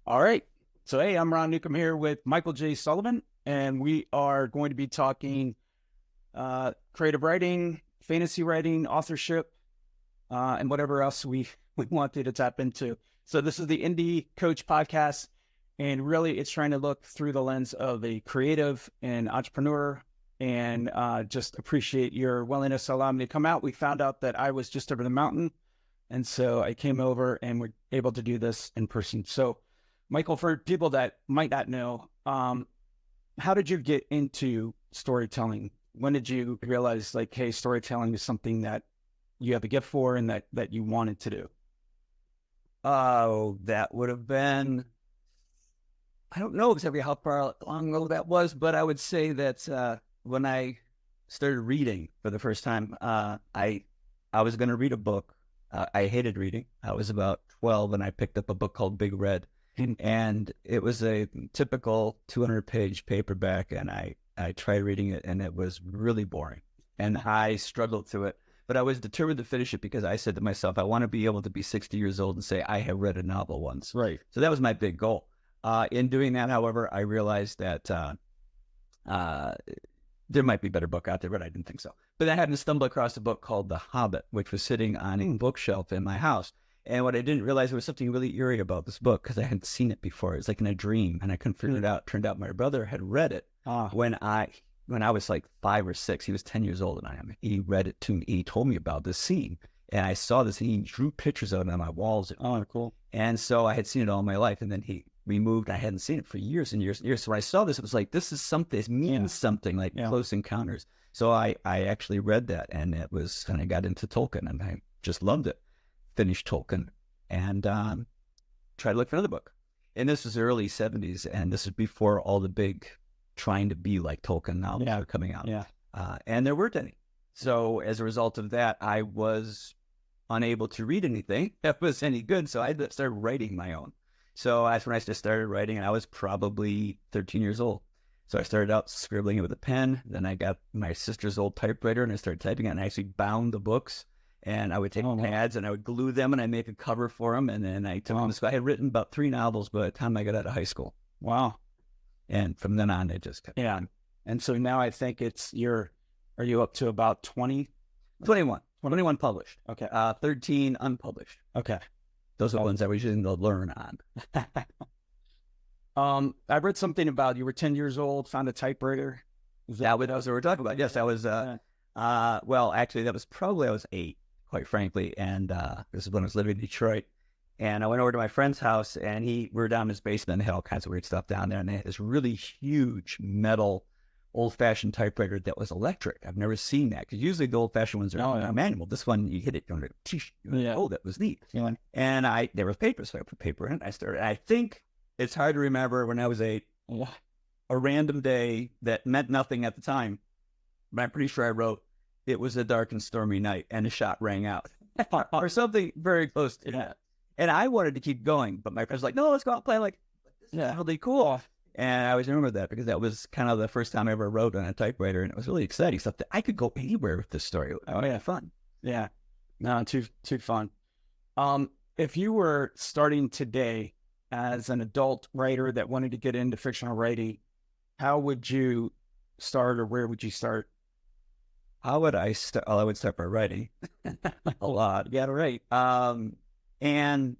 All right. So, hey, I'm Ron Newcomb here with Michael J. Sullivan, and we are going to be talking creative writing, fantasy writing, authorship, and whatever else we want you to tap into. So, this is the Indie Coach podcast, and really it's trying to look through the lens of a creative and entrepreneur and just appreciate your willingness to allow me to come out. We found out that I was just over the mountain, and so I came over and we're able to do this in person. So, Michael, for people that might not know, how did you get into storytelling? When did you realize, like, hey, storytelling is something that you have a gift for and that you wanted to do? Oh, that would have been, I don't know exactly how far long ago that was, but I would say that when I started reading for the first time, I was going to read a book. I hated reading. I was about 12 and I picked up a book called Big Red. And it was a typical 200-page paperback, and I tried reading it, and it was really boring, and I struggled through it. But I was determined to finish it because I said to myself, I want to be able to be 60 years old and say, I have read a novel once. Right. So that was my big goal. In doing that, however, I realized that there might be a better book out there, but I didn't think so. But I happened to stumble across a book called The Hobbit, which was sitting on a bookshelf in my house. And what I didn't realize, there was something really eerie about this book because I hadn't seen it before. It was like in a dream, and I couldn't figure it out. Turned out my brother had read it when I was like 5 or 6. He was 10 years older than I am. He read it to me. He told me about this scene, and I saw this. And he drew pictures of it on my walls. Oh, cool. And so I had seen it all my life, and then he removed. I hadn't seen it for years and years and years. So when I saw this, it was like, this is something. It means something, like Close Encounters. So I actually read that, and it was, and I got into Tolkien, and I just loved it. Finished Tolkien. And try to look for another book. And this was the early 70s, and this is before all the big trying to be like Tolkien novels were coming out. Yeah. And there weren't any. So as a result of that, I was unable to read anything that was any good, so I started writing my own. So that's when I just started writing, and I was probably 13 years old. So I started out scribbling it with a pen, then I got my sister's old typewriter, and I started typing it, and I actually bound the books. And I would take pads and I would glue them and I'd make a cover for them. And then I took them to school. I had written about 3 novels by the time I got out of high school. Wow. And from then on, it just kept. Yeah. And so now I think are you up to about 20? 21. 21 published. Okay. 13 unpublished. Okay. Those are the ones I was using to learn on. I read something about you were 10 years old, found a typewriter. That was what we're talking about. Yes, I was, well, actually, that was probably, I was 8. Quite frankly, and this is when I was living in Detroit, and I went over to my friend's house, and we were down in his basement, and they had all kinds of weird stuff down there, and they had this really huge metal, old-fashioned typewriter that was electric. I've never seen that, because usually the old-fashioned ones are manual. This one, you hit it, oh, that was neat. Yeah. And there was paper, so I put paper in it, I started. I think it's hard to remember when I was 8, a random day that meant nothing at the time, but I'm pretty sure I wrote, it was a dark and stormy night, and a shot rang out, or something very close to that. And I wanted to keep going, but my friend was like, "No, let's go out and play." I'm like, this is really cool. And I always remember that because that was kind of the first time I ever wrote on a typewriter, and it was really exciting stuff that I could go anywhere with this story. Oh yeah, fun. Yeah, no, too fun. If you were starting today as an adult writer that wanted to get into fictional writing, how would you start, or where would you start? How would I start? Well, I would start by writing a lot. Yeah, right. And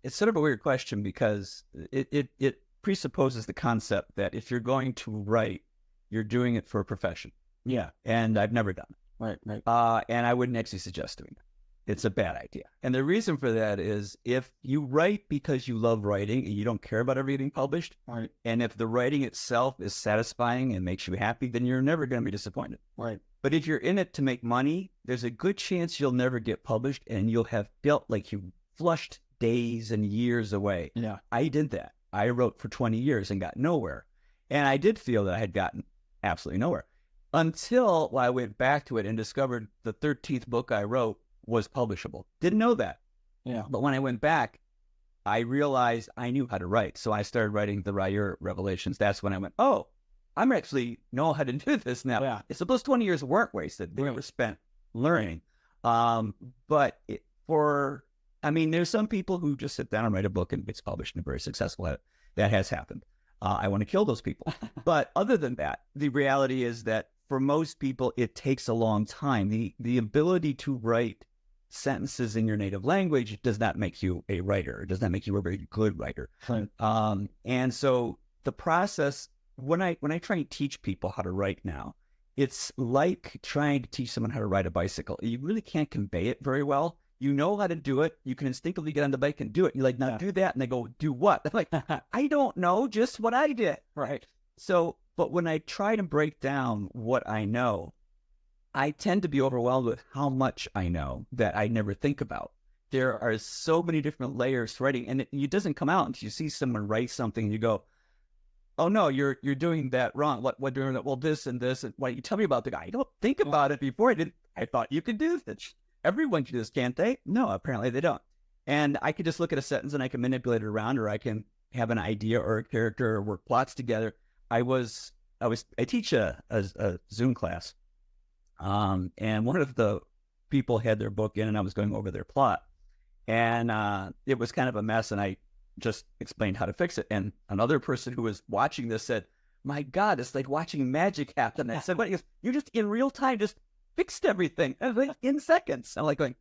it's sort of a weird question because it presupposes the concept that if you're going to write, you're doing it for a profession. Yeah. And I've never done it. Right. And I wouldn't actually suggest doing it. It's a bad idea. And the reason for that is if you write because you love writing and you don't care about ever getting published, right, and if the writing itself is satisfying and makes you happy, then you're never going to be disappointed. Right. But if you're in it to make money, there's a good chance you'll never get published and you'll have felt like you flushed days and years away. Yeah. I did that. I wrote for 20 years and got nowhere. And I did feel that I had gotten absolutely nowhere until I went back to it and discovered the 13th book I wrote was publishable. Didn't know that. Yeah. But when I went back, I realized I knew how to write. So I started writing the Ryer Revelations. That's when I went, oh, I'm actually know how to do this now. Yeah. It's those 20 years weren't wasted. They were spent learning. But for I mean, there's some people who just sit down and write a book and it's published and very successful at it. That has happened. I want to kill those people. But other than that, the reality is that for most people, it takes a long time. The ability to write sentences in your native language does not make you a writer. It does not make you a very good writer. Right. And so the process, when I try and teach people how to write now, it's like trying to teach someone how to ride a bicycle. You really can't convey it very well. You know how to do it. You can instinctively get on the bike and do it. You're like, now do that. And they go, do what? I'm like, I don't know, just what I did. Right. So, but when I try to break down what I know, I tend to be overwhelmed with how much I know that I never think about. There are so many different layers to writing, and it doesn't come out until you see someone write something and you go, oh no, you're doing that wrong. What doing that? Well, this and this, and why don't you tell me about the guy? I don't think about it before I did. I thought you could do this. Everyone can do this, can't they? No, apparently they don't. And I could just look at a sentence and I can manipulate it around, or I can have an idea or a character or work plots together. I teach a Zoom class, and one of the people had their book in, and I was going over their plot, and it was kind of a mess, and I just explained how to fix it. And another person who was watching this said, "My God, it's like watching magic happen." I said, "What? You just in real time just fixed everything in seconds." I'm like going,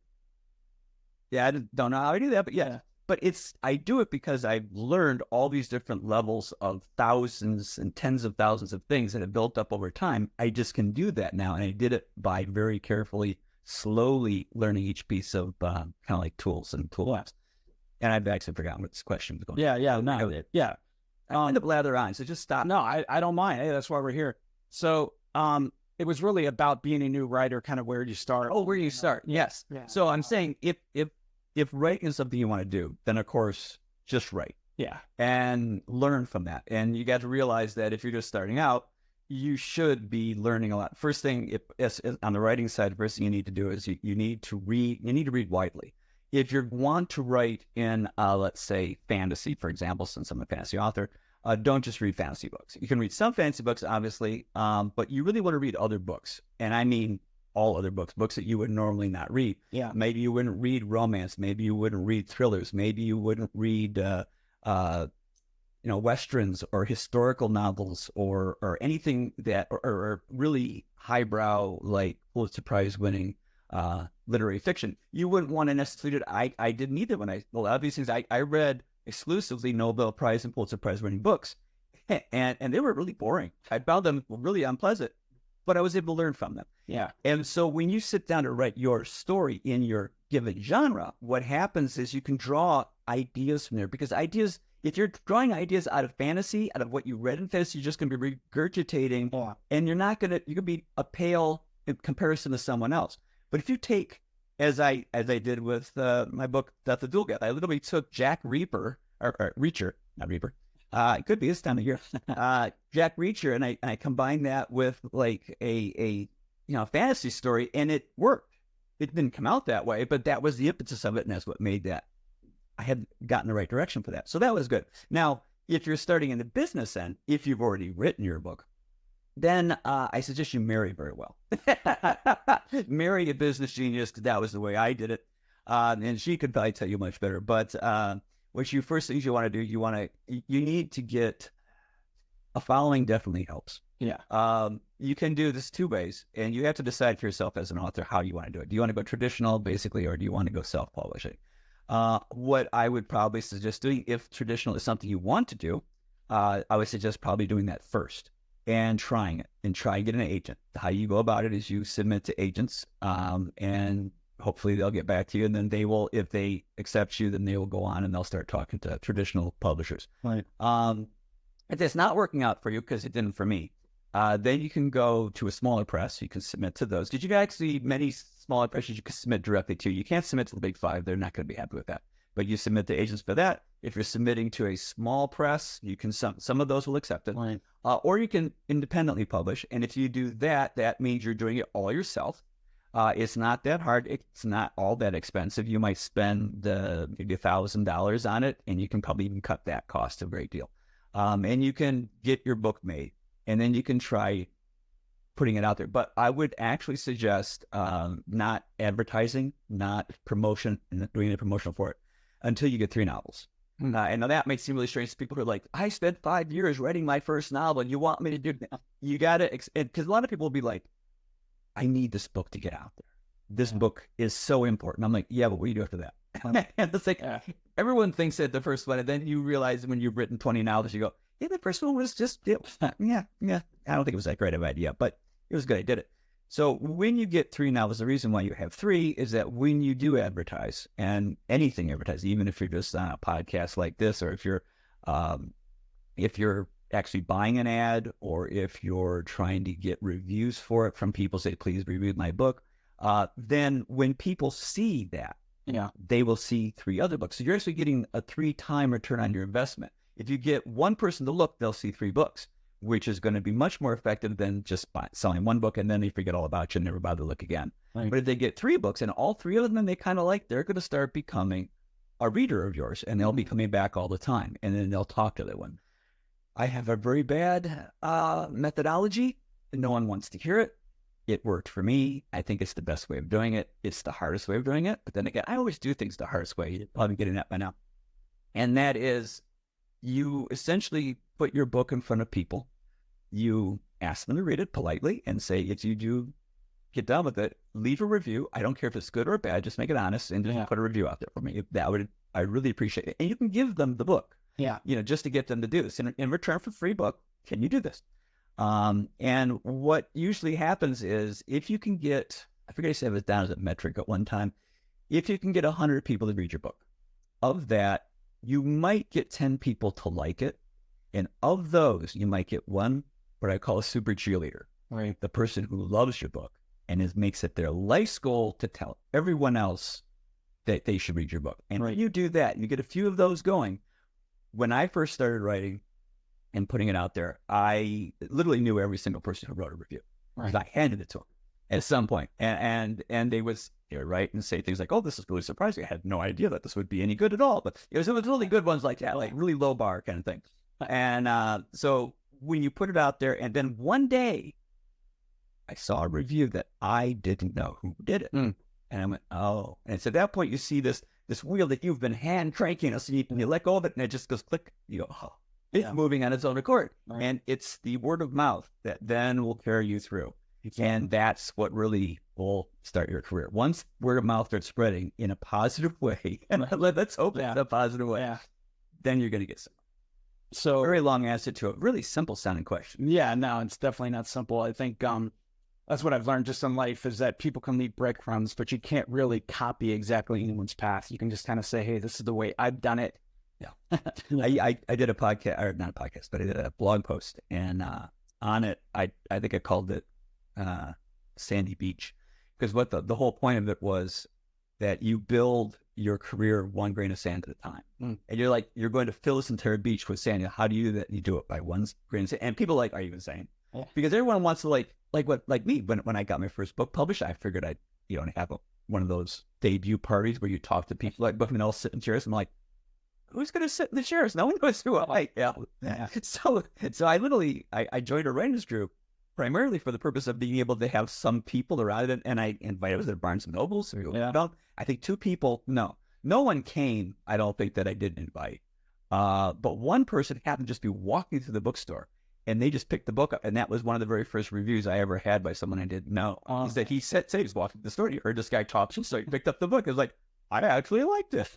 "Yeah, I don't know how I do that, but yeah." But I do it because I've learned all these different levels of thousands and tens of thousands of things that have built up over time. I just can do that now. And I did it by very carefully, slowly learning each piece of kind of like tools and tool apps. And I've actually forgotten what this question was going. Yeah. I kind of blather on, so just stop. No, I don't mind. Hey, that's why we're here. So it was really about being a new writer, kind of where you start. Oh, where you start. Yes. Yeah. So I'm saying if writing is something you want to do, then of course, just write. Yeah. And learn from that. And you got to realize that if you're just starting out, you should be learning a lot. First thing, on the writing side, the first thing you need to do is you need to read widely. If you want to write in, let's say, fantasy, for example, since I'm a fantasy author, don't just read fantasy books. You can read some fantasy books, obviously, but you really want to read other books. And I mean all other books that you would normally not read. Yeah. Maybe you wouldn't read romance. Maybe you wouldn't read thrillers. Maybe you wouldn't read, westerns or historical novels or anything that, or really highbrow, like Pulitzer Prize winning literary fiction. You wouldn't want to necessarily do it. I didn't either a lot of these things I read exclusively Nobel Prize and Pulitzer Prize winning books. And they were really boring. I found them really unpleasant, but I was able to learn from them. Yeah. And so when you sit down to write your story in your given genre, what happens is you can draw ideas from there, because ideas, if you're drawing ideas out of fantasy, out of what you read in fantasy, you're just going to be regurgitating, and you can be a pale in comparison to someone else. But if you take, as I did with my book, Death of Dual Geth, I literally took Jack Reacher, not Reaper. It could be this time of year. Jack Reacher, and I combined that with like a fantasy story, and it worked. It didn't come out that way, but that was the impetus of it, and that's what made that. I had gotten the right direction for that, so that was good. Now, if you're starting in the business end, if you've already written your book, then I suggest you marry very well. Marry a business genius. That was the way I did it, and she could probably tell you much better. But first things you want to do, you need to get a following. Definitely helps. Yeah. You can do this two ways, and you have to decide for yourself as an author how you want to do it. Do you want to go traditional, basically, or do you want to go self-publishing? What I would probably suggest doing, if traditional is something you want to do, I would suggest probably doing that first and trying it, and try and get an agent. How you go about it is you submit to agents, and hopefully they'll get back to you, and then they will, if they accept you, then they will go on and they'll start talking to traditional publishers. Right. If it's not working out for you, because it didn't for me, then you can go to a smaller press. You can submit to those. Did you actually, many smaller presses you can submit directly to? You can't submit to the big five. They're not going to be happy with that. But you submit to agents for that. If you're submitting to a small press, you can, some of those will accept it. Right. Or you can independently publish. And if you do that, that means you're doing it all yourself. It's not that hard. It's not all that expensive. You might spend maybe $1,000 on it, and you can probably even cut that cost a great deal. And you can get your book made, and then you can try putting it out there. But I would actually suggest not advertising, not promotion, not doing any promotional for it until you get 3 novels. And now that may seem really strange to people who are like, I spent 5 years writing my first novel and you want me to do that? You got to, because a lot of people will be like, I need this book to get out there. This book is so important. I'm like, yeah, but what do you do after that? And it's like, everyone thinks that the first one, and then you realize when you've written 20 novels, you go, yeah, the first one was just, yeah. I don't think it was that great of an idea, but it was good. I did it. So when you get 3 novels, the reason why you have 3 is that when you do advertise, and anything advertise, even if you're just on a podcast like this, or if you're actually buying an ad, or if you're trying to get reviews for it from people, say, please review my book, then when people see that, they will see 3 other books. So you're actually getting a 3-time return on your investment. If you get one person to look, they'll see 3 books, which is going to be much more effective than just selling one book and then they forget all about you and never bother to look again. Right. But if they get 3 books and all 3 of them they kind of like, they're going to start becoming a reader of yours, and they'll be coming back all the time, and then they'll talk to that one. I have a very bad methodology. No one wants to hear it. It worked for me. I think it's the best way of doing it. It's the hardest way of doing it. But then again, I always do things the hardest way. You're probably getting that by now. And that is, you essentially put your book in front of people. You ask them to read it politely and say, if you do get done with it, leave a review. I don't care if it's good or bad. Just make it honest and just put a review out there for me. I really appreciate it. And you can give them the book. Just to get them to do this. In return for free book, can you do this? And what usually happens is, if you can get, I forget I said it was down as a metric at one time, if you can get 100 people to read your book, of that, you might get 10 people to like it. And of those, you might get one, what I call a super cheerleader, right? The person who loves your book and makes it their life's goal to tell everyone else that they should read your book. And when you do that, you get a few of those going. When I first started writing and putting it out there, I literally knew every single person who wrote a review. Right. I handed it to them at some point. And they would write and say things like, oh, this is really surprising. I had no idea that this would be any good at all. But it was really good ones like that, like really low bar kind of thing. And so when you put it out there, and then one day I saw a review that I didn't know who did it. And I went, oh. And it's at that point you see this wheel that you've been hand cranking, and you let go of it, and it just goes click. You go, oh, it's moving on its own accord. Right. And it's the word of mouth that then will carry you through. And that's what really will start your career. Once word of mouth starts spreading in a positive way, and let's hope it's a positive way, then you're going to get some. So very long answer to a really simple sounding question. Yeah, no, it's definitely not simple. I think that's what I've learned just in life, is that people can leave breadcrumbs, but you can't really copy exactly anyone's path. You can just kind of say, hey, this is the way I've done it. Yeah. I did a podcast, or not a podcast, but I did a blog post, and on it, I think I called it Sandy Beach, because what the whole point of it was that you build your career one grain of sand at a time. And you're going to fill this entire beach with sand. How do you do that? You do it by one grain of sand. And people are you insane? Because everyone wants to like me. When I got my first book published, I figured I'd have one of those debut parties where you talk to people like book and all sit in chairs. I'm like, who's going to sit in the chairs? No one knows who I am. So I literally I joined a writers group primarily for the purpose of being able to have some people around it. And I invited to Barnes and Nobles. I think 2 people. No one came. I don't think that I didn't invite. But one person happened to just be walking through the bookstore, and they just picked the book up. And that was one of the very first reviews I ever had by someone I didn't know. Is that he said he was walking the store. He heard this guy talking, so he picked up the book. It was like, I actually liked it.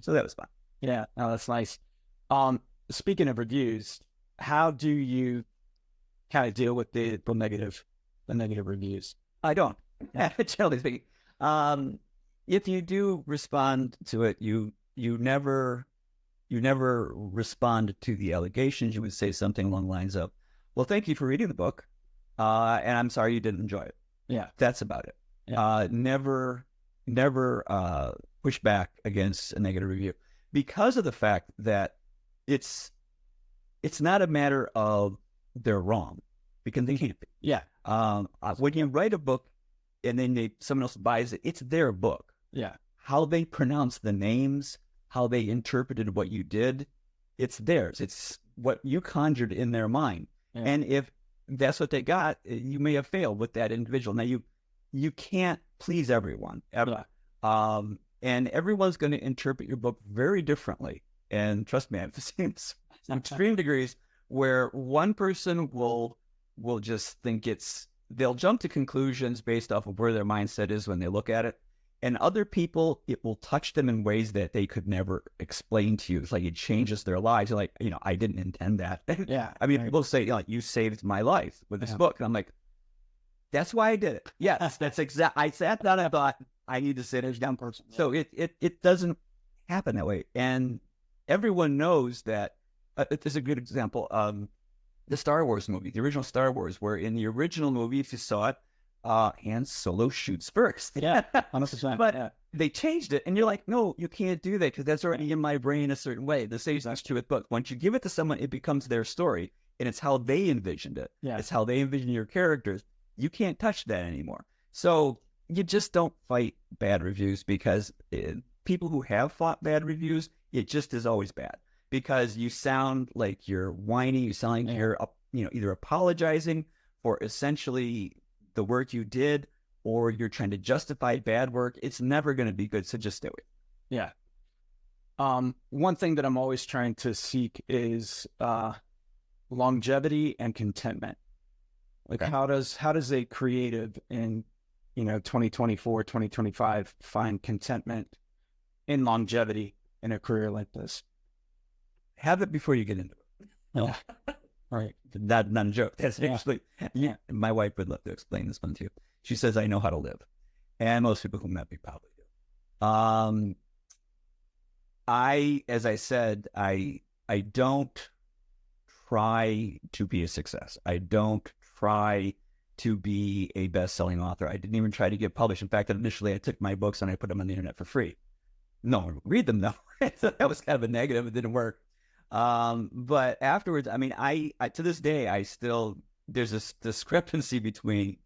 So that was fun. Yeah, no, that's nice. Speaking of reviews, how do you kind of deal with the negative reviews? I don't. Generally speaking. If you do respond to it, you never respond to the allegations. You would say something along the lines of, well, thank you for reading the book, and I'm sorry you didn't enjoy it. Yeah, that's about it. Yeah. Never push back against a negative review, because of the fact that it's not a matter of they're wrong, because they can't be. Yeah. When you write a book and then someone else buys it, it's their book. Yeah. How they pronounce the names, how they interpreted what you did, it's theirs. It's what you conjured in their mind. Yeah. And that's what they got, you may have failed with that individual. Now you can't please everyone ever. And everyone's going to interpret your book very differently. And trust me, I've seen some extreme degrees where one person will just think they'll jump to conclusions based off of where their mindset is when they look at it. And other people, it will touch them in ways that they could never explain to you. It's like it changes their lives. You're like, I didn't intend that. Yeah. I mean, people say, you saved my life with this book. And I'm like, that's why I did it. Yes, that's exact. I sat down and I thought, I need to sit as a down person. So it doesn't happen that way. And everyone knows that. There's a good example. The Star Wars movie, the original Star Wars, where in the original movie, if you saw it, Han Solo shoots first. Yeah, 100%. But they changed it, and you're like, no, you can't do that because that's already in my brain a certain way. The same is true with books. Once you give it to someone, it becomes their story, and it's how they envisioned it. Yeah. It's how they envision your characters. You can't touch that anymore. So you just don't fight bad reviews because people who have fought bad reviews, it just is always bad because you sound like you're whiny. You sound like you're, either apologizing for essentially the work you did, or you're trying to justify bad work. It's never going to be good. So just do it. Yeah. One thing that I'm always trying to seek is longevity and contentment. Like how does a creative in 2024, 2025 find contentment and longevity in a career like this? Have it before you get into it. No. Right. Not a joke. That's actually, my wife would love to explain this one to you. She says, I know how to live. And most people who met me probably do. As I said, I don't try to be a success. I don't try to be a best-selling author. I didn't even try to get published. In fact, initially I took my books and I put them on the internet for free. No one would read them though. So that was kind of a negative. It didn't work. But afterwards, I mean, I to this day, there's this discrepancy between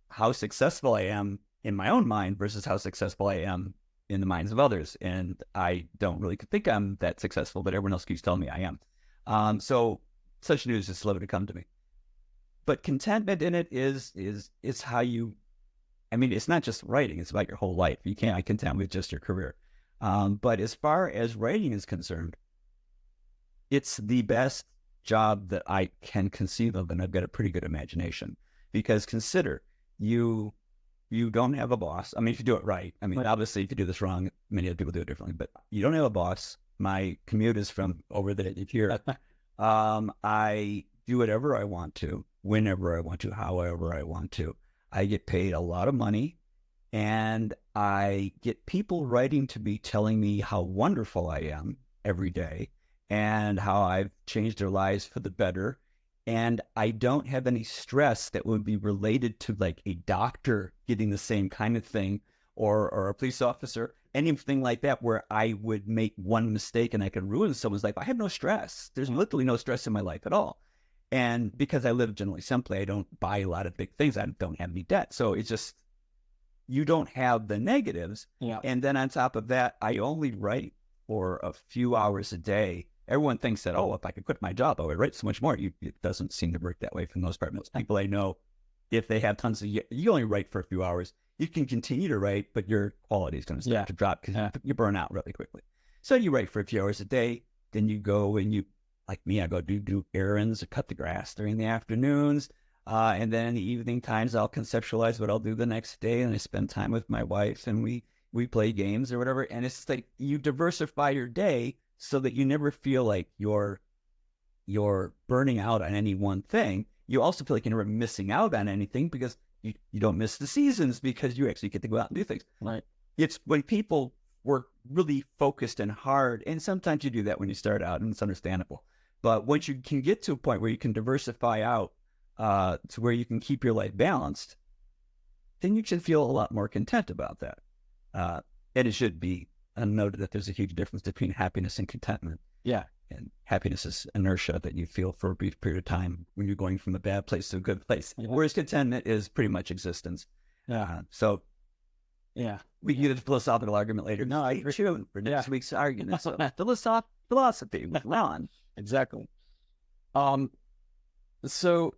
how successful I am in my own mind versus how successful I am in the minds of others. And I don't really think I'm that successful, but everyone else keeps telling me I am. So such news is slow to come to me. But contentment in it is how you, I mean, it's not just writing, it's about your whole life. You can't be content with just your career. But as far as writing is concerned, it's the best job that I can conceive of, and I've got a pretty good imagination. Because consider, you don't have a boss. I mean, if you do it right. I mean, obviously, if you do this wrong, many other people do it differently. But you don't have a boss. My commute is from over there to here. I do whatever I want to, whenever I want to, however I want to. I get paid a lot of money, and I get people writing to me telling me how wonderful I am every day and how I've changed their lives for the better. And I don't have any stress that would be related to like a doctor getting the same kind of thing or a police officer, anything like that, where I would make one mistake and I could ruin someone's life. I have no stress. There's literally no stress in my life at all. And because I live generally simply, I don't buy a lot of big things. I don't have any debt. So it's just, you don't have the negatives. Yeah. And then on top of that, I only write for a few hours a day. Everyone thinks that, if I could quit my job, I would write so much more. It doesn't seem to work that way for the most part. Most people I know, if they have tons of, you only write for a few hours. You can continue to write, but your quality is going to start to drop because you burn out really quickly. So you write for a few hours a day, then you go and you, like me, I go do errands or cut the grass during the afternoons. And then in the evening times, I'll conceptualize what I'll do the next day. And I spend time with my wife and we play games or whatever. And it's like you diversify your day so that you never feel like you're burning out on any one thing. You also feel like you're never missing out on anything because you don't miss the seasons because you actually get to go out and do things. Right. It's when people work really focused and hard, and sometimes you do that when you start out, and it's understandable. But once you can get to a point where you can diversify out to where you can keep your life balanced, then you should feel a lot more content about that. And it should be noted that there's a huge difference between happiness and contentment. Yeah. And happiness is inertia that you feel for a brief period of time when you're going from a bad place to a good place. Yeah. Whereas contentment is pretty much existence. Yeah. So we can get a philosophical argument later. No, I agree. For next week's argument. So philosophy with Ron. Exactly. So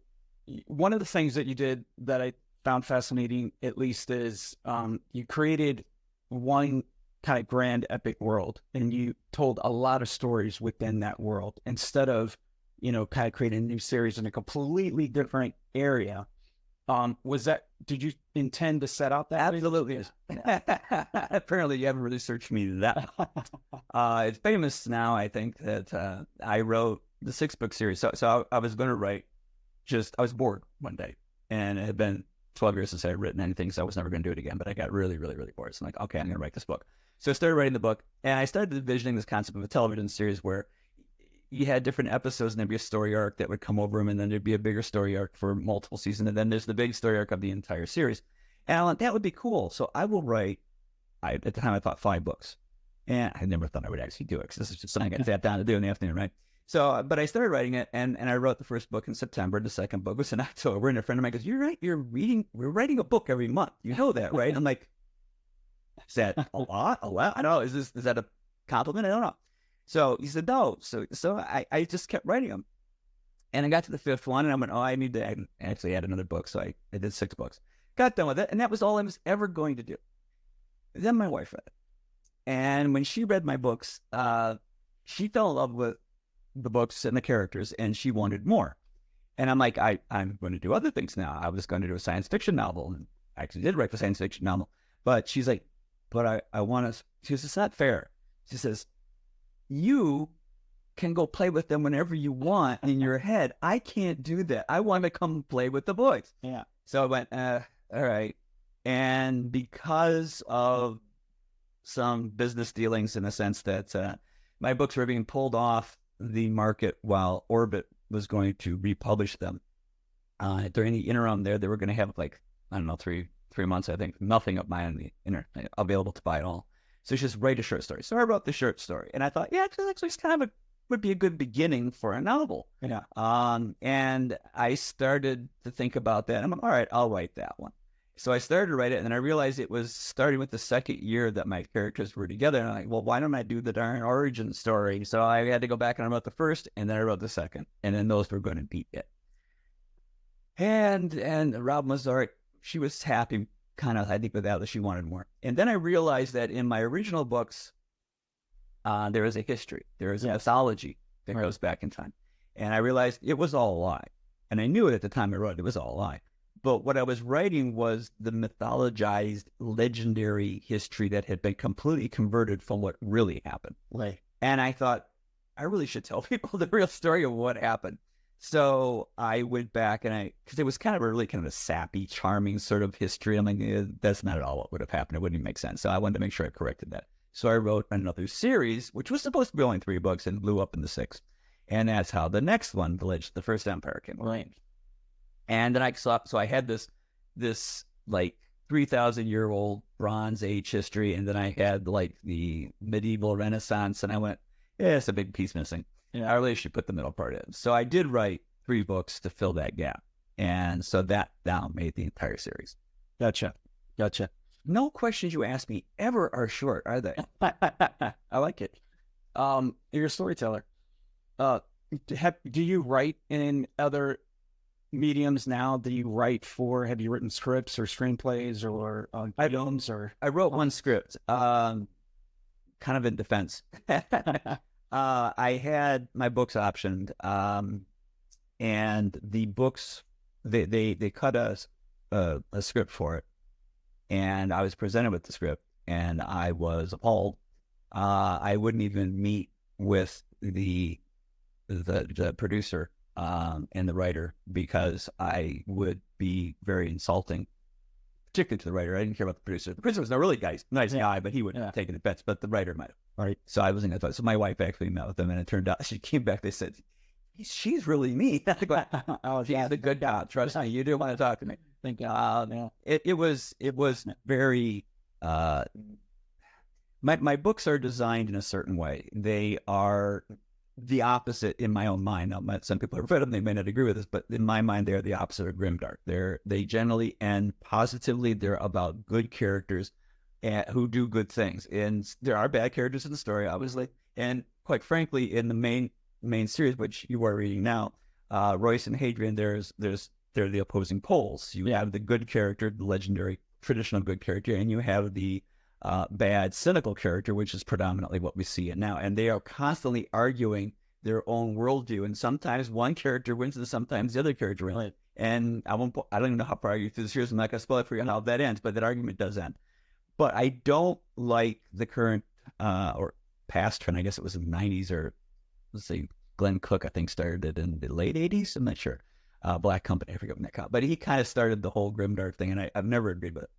one of the things that you did that I found fascinating, at least, is you created one kind of grand epic world, and you told a lot of stories within that world instead of, kind of creating a new series in a completely different area. Did you intend to set out that? Absolutely. Apparently, you haven't really searched me that. It's famous now, I think, that I wrote the 6-book series. So I was going to write I was bored one day, and it had been 12 years since I had written anything, so I was never going to do it again, but I got really, really, really bored. So I'm like, okay, I'm going to write this book. So I started writing the book, and I started envisioning this concept of a television series where you had different episodes, and there'd be a story arc that would come over them, and then there'd be a bigger story arc for multiple seasons, and then there's the big story arc of the entire series. And I went, that would be cool. So I will write, at the time I thought 5 books, and I never thought I would actually do it, because this is just something I sat down to do in the afternoon, right? So, but I started writing it, and I wrote the first book in September. The second book was in October, and a friend of mine goes, "You're right. We're writing a book every month. You know that, right?" I'm like, "Is that a lot? A lot? I don't know. Is that a compliment? I don't know." So he said, "No." So I just kept writing them, and I got to the 5th one, and I went, "Oh, I need to actually add another book." So I did 6 books. Got done with it, and that was all I was ever going to do. Then my wife read it, and when she read my books, she fell in love with the books and the characters, and she wanted more. And I'm like, I'm going to do other things now. I was going to do a science fiction novel, and I actually did write the science fiction novel. But she's like, but I want to. She says, it's not fair. She says, you can go play with them whenever you want in your head. I can't do that. I want to come play with the boys. Yeah. So I went, all right. And because of some business dealings, in a sense that my books were being pulled off the market while Orbit was going to republish them. During the interim there, they were going to have like, I don't know, three months, I think, nothing of mine on the internet available to buy at all. So just write a short story. So I wrote the short story, and I thought, yeah, actually it's kind of would be a good beginning for a novel. Yeah. And I started to think about that. I'm like, all right, I'll write that one. So I started to write it, and then I realized it was starting with the second year that my characters were together. And I'm like, well, why don't I do the darn origin story? So I had to go back, and I wrote the first, and then I wrote the second, and then those were going to beat it. And Rob Mazart, she was happy, kind of, I think, with that she wanted more. And then I realized that in my original books, there is a history, there is a mythology that goes back in time. And I realized it was all a lie. And I knew it at the time I wrote it, it was all a lie. But what I was writing was the mythologized, legendary history that had been completely converted from what really happened. Right. And I thought, I really should tell people the real story of what happened. So I went back, and because it was kind of a sappy, charming sort of history. I'm like, that's not at all what would have happened. It wouldn't even make sense. So I wanted to make sure I corrected that. So I wrote another series, which was supposed to be only 3 books, and blew up into 6. And that's how the next one, the First Empire, came. Right. And then so I had this like 3,000-year-old Bronze Age history, and then I had like the medieval Renaissance, and I went, yeah, it's a big piece missing. I really should put the middle part in. So I did write 3 books to fill that gap, and so that now made the entire series. Gotcha. No questions you ask me ever are short, are they? I like it. You're a storyteller. Do you write in other mediums now? Do you write have you written scripts or screenplays or films? Or I wrote one script, kind of in defense. I had my books optioned, and the books, they cut a script for it, and I was presented with the script, and I was appalled. I wouldn't even meet with the producer and the writer, because I would be very insulting, particularly to the writer. I didn't care about the producer. The producer was a really nice guy, but he wouldn't have taken offense, but the writer might have. Right. So I wasn't going to talk. So my wife actually met with them, and it turned out she came back. They said, she's really mean. Oh, she's a good guy. Trust me, you do want to talk to me. Thank God. It was very, my books are designed in a certain way. They are the opposite in my own mind. Now, some people have read them, they may not agree with this, but in my mind, they're the opposite of grimdark. They generally end positively. They're about good characters who do good things. And there are bad characters in the story, obviously. And quite frankly, in the main series, which you are reading now, Royce and Hadrian, there's they're the opposing poles. You have the good character, the legendary traditional good character, and you have the bad cynical character, which is predominantly what we see in now. And they are constantly arguing their own worldview, and sometimes one character wins and sometimes the other character wins. Right. And I don't even know how far you through the series. I'm not going to spoil it for you on how that ends, but that argument does end. But I don't like the current or past trend. I guess it was in the 90s, or let's see, Glenn Cook, I think, started it in the late 80s. I'm not sure. Black Company, I forget when that came out. But he kind of started the whole grimdark thing, and I've never agreed with it.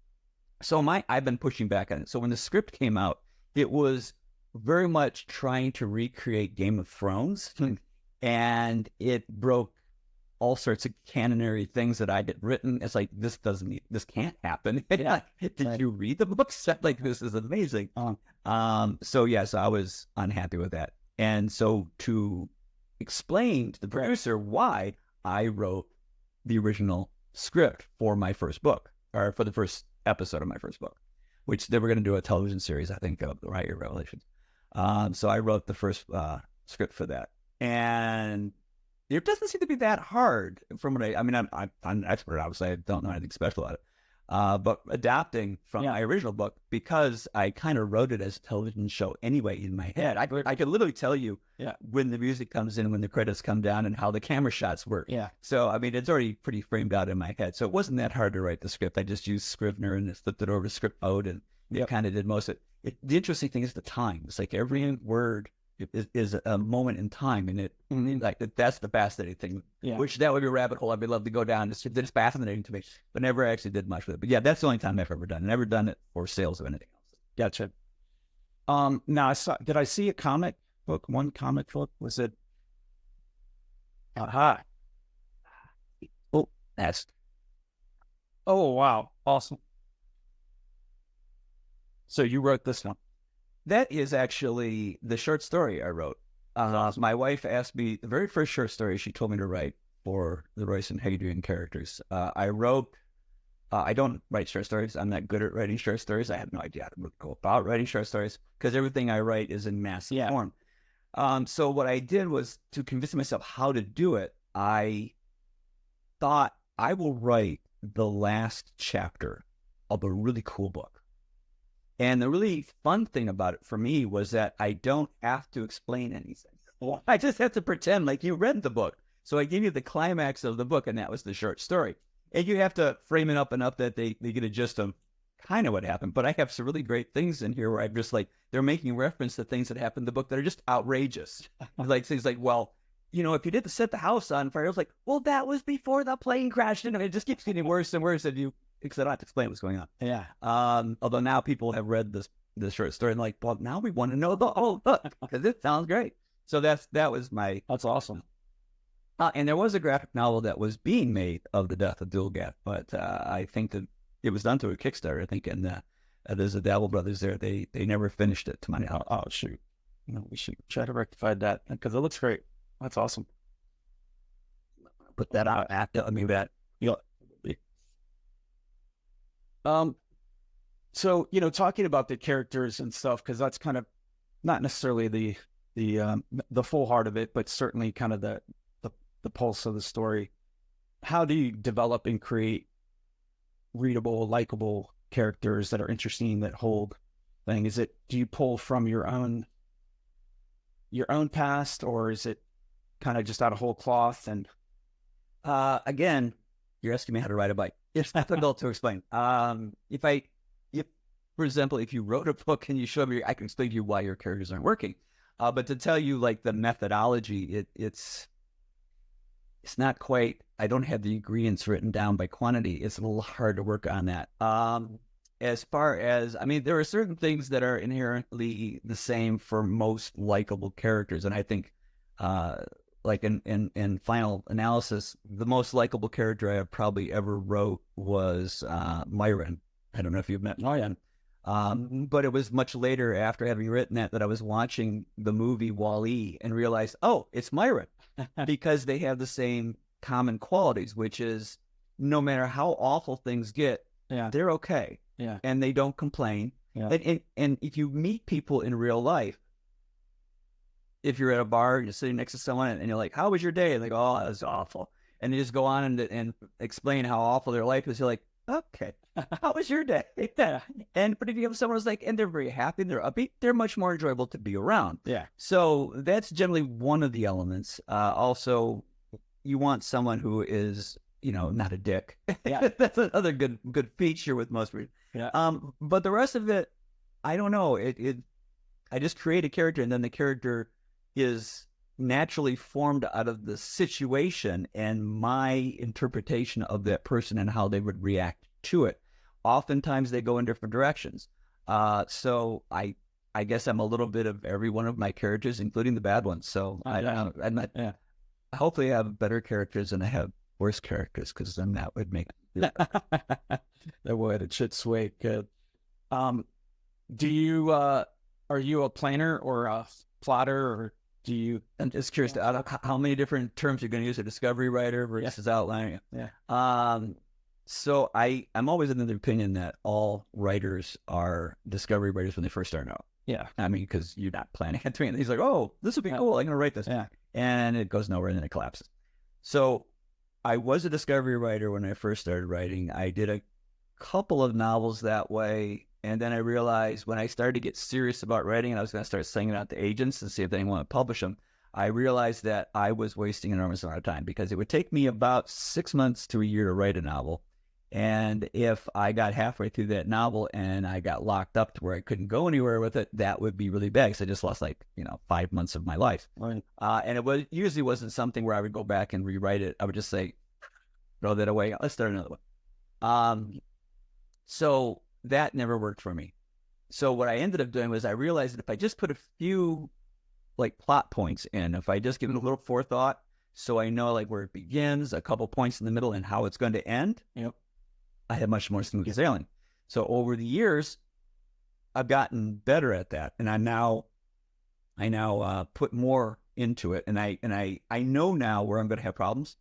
So I've been pushing back on it. So when the script came out, it was very much trying to recreate Game of Thrones, and it broke all sorts of canonary things that I had written. It's like, this can't happen. Did you read the books? Like, this is amazing. So yes, I was unhappy with that. And so to explain to the producer why I wrote the original script for my first book, or for the first episode of my first book, which they were going to do a television series, I think, of the Right Revelations. So I wrote the first script for that. And it doesn't seem to be that hard from what I'm an expert, obviously. I don't know anything special about it. But adapting from my original book, because I kind of wrote it as a television show anyway in my head. I could literally tell you when the music comes in, when the credits come down, and how the camera shots work. Yeah. So, I mean, it's already pretty framed out in my head. So it wasn't that hard to write the script. I just used Scrivener and flipped it over to script mode, and it kind of did most of it. The interesting thing is the time. It's like every word is a moment in time, and that's the fascinating thing. Which that would be a rabbit hole I'd love to go down. It's fascinating to me, but never actually did much with it. But yeah, that's the only time I've ever done it. Never done it for sales of anything else. Gotcha. Now did I see a comic book? One comic book, was it? Aha. Oh, oh wow, awesome. So you wrote this one? That is actually the short story I wrote. My wife asked me, the very first short story she told me to write for the Royce and Hadrian characters. I don't write short stories. I'm not good at writing short stories. I have no idea how to go about writing short stories, because everything I write is in massive form. So what I did was, to convince myself how to do it, I thought I will write the last chapter of a really cool book. And the really fun thing about it for me was that I don't have to explain anything. I just have to pretend like you read the book. So I give you the climax of the book, and that was the short story. And you have to frame it up enough that they get a gist of kind of what happened. But I have some really great things in here where I'm just like, they're making reference to things that happened in the book that are just outrageous. Like things like, well, if you did set the house on fire, I was like, well, that was before the plane crashed. And it just keeps getting worse and worse. And because I don't have to explain what's going on. Yeah. Although now people have read this short story and like, well, now we want to know the whole book, because it sounds great. So that's awesome. And there was a graphic novel that was being made of the death of Dulgat, but I think that it was done through a Kickstarter, I think, and there's the Dabble brothers there. They never finished it, to my knowledge. Oh shoot! We should try to rectify that, because it looks great. That's awesome. Put that out after that. So, talking about the characters and stuff, because that's kind of not necessarily the full heart of it, but certainly kind of the pulse of the story. How do you develop and create readable, likable characters that are interesting, that hold thing? Do you pull from your own past, or is it kind of just out of whole cloth? And again, you're asking me how to ride a bike. It's difficult to explain. For example, if you wrote a book and you show me, I can explain to you why your characters aren't working. But to tell you like the methodology, it's not quite. I don't have the ingredients written down by quantity. It's a little hard to work on that. As far as, there are certain things that are inherently the same for most likable characters, and I think, like in final analysis, the most likable character I have probably ever wrote was Myron. I don't know if you've met Myron. But it was much later, after having written that I was watching the movie Wall-E and realized, oh, it's Myron, because they have the same common qualities, which is no matter how awful things get, they're okay. Yeah. And they don't complain. Yeah. And if you meet people in real life, if you're at a bar, you're sitting next to someone and you're like, how was your day? And they go, oh, it was awful. and they just go on and explain how awful their life is. You're like, okay, how was your day? But if you have someone who's like, and they're very happy, they're upbeat, they're much more enjoyable to be around. Yeah. So that's generally one of the elements. Also, you want someone who is, not a dick. Yeah. That's another good feature with most readers. Yeah. But the rest of it, I don't know. I just create a character, and then the character is naturally formed out of the situation and my interpretation of that person and how they would react to it. Oftentimes they go in different directions. So I guess I'm a little bit of every one of my characters, including the bad ones. So hopefully I have better characters than I have worse characters, because then that would make that would, it should sway good. Do you are you a planner or a plotter, or do you? I'm just curious how many different terms you're going to use: a discovery writer versus outlining. Yeah. So I'm always in the opinion that all writers are discovery writers when they first start out. Yeah. I mean, because you're not planning at 3. He's like, oh, this would be cool. I'm going to write this. Yeah. And it goes nowhere, and then it collapses. So I was a discovery writer when I first started writing. I did a couple of novels that way. And then I realized when I started to get serious about writing and I was going to start sending it out to agents and see if they want to publish them, I realized that I was wasting an enormous amount of time, because it would take me about 6 months to a year to write a novel. And if I got halfway through that novel and I got locked up to where I couldn't go anywhere with it, that would be really bad, because I just lost 5 months of my life. Right. And it usually wasn't something where I would go back and rewrite it. I would just say, throw that away. Let's start another one. So that never worked for me. So what I ended up doing was I realized that if I just put a few plot points in, if I just give it a little forethought, so I know where it begins, a couple points in the middle, and how it's going to end, I have much more smooth sailing. So over the years, I've gotten better at that, and I now put more into it, and I know now where I'm going to have problems,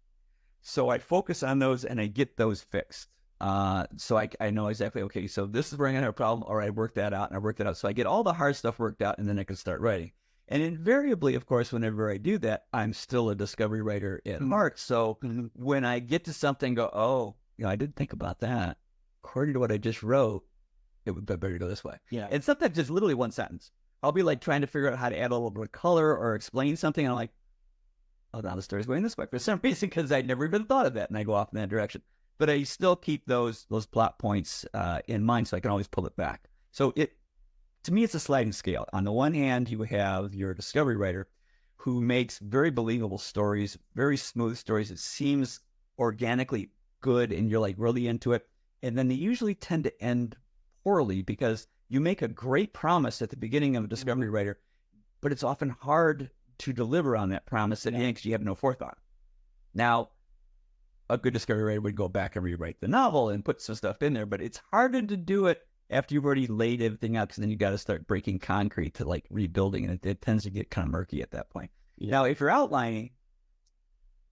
so I focus on those and I get those fixed. So I know exactly, okay, so this is where I'm going to have a problem, or I work that out, and I work that out. So I get all the hard stuff worked out, and then I can start writing. And invariably, of course, whenever I do that, I'm still a discovery writer at heart. So when I get to something, go, oh, I didn't think about that. According to what I just wrote, it would be better to go this way. Yeah. And sometimes just literally one sentence. I'll be trying to figure out how to add a little bit of color or explain something, and I'm like, oh, now the story's going this way for some reason, because I'd never even thought of that, and I go off in that direction. But I still keep those plot points in mind, so I can always pull it back. So to me, it's a sliding scale. On the one hand, you have your discovery writer who makes very believable stories, very smooth stories. It seems organically good, and you're really into it. And then they usually tend to end poorly, because you make a great promise at the beginning of a discovery writer, but it's often hard to deliver on that promise at the end because you have no forethought. Now, a good discovery writer would go back and rewrite the novel and put some stuff in there, but it's harder to do it after you've already laid everything out, because then you got to start breaking concrete to rebuilding, and it tends to get kind of murky at that point. Yeah. Now, if you're outlining,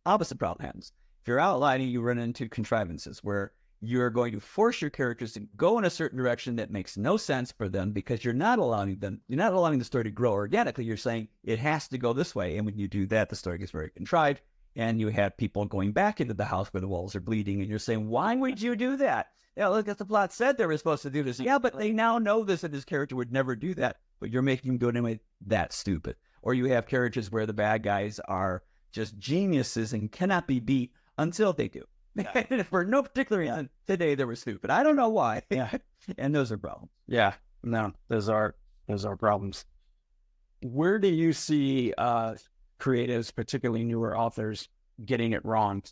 opposite problem happens. If you're outlining, you run into contrivances where you're going to force your characters to go in a certain direction that makes no sense for them, because you're not allowing the story to grow organically. You're saying it has to go this way. And when you do that, the story gets very contrived, and you have people going back into the house where the walls are bleeding, and you're saying, why would you do that? Yeah, look, at the plot said they were supposed to do this. Yeah, but they now know this, and this character would never do that, but you're making them do it anyway. That's stupid. Or you have characters where the bad guys are just geniuses and cannot be beat until they do. For no particular reason, today they were stupid. I don't know why. Yeah. And those are problems. Yeah. No, those are problems. Where do you see creatives, particularly newer authors, getting it wrong?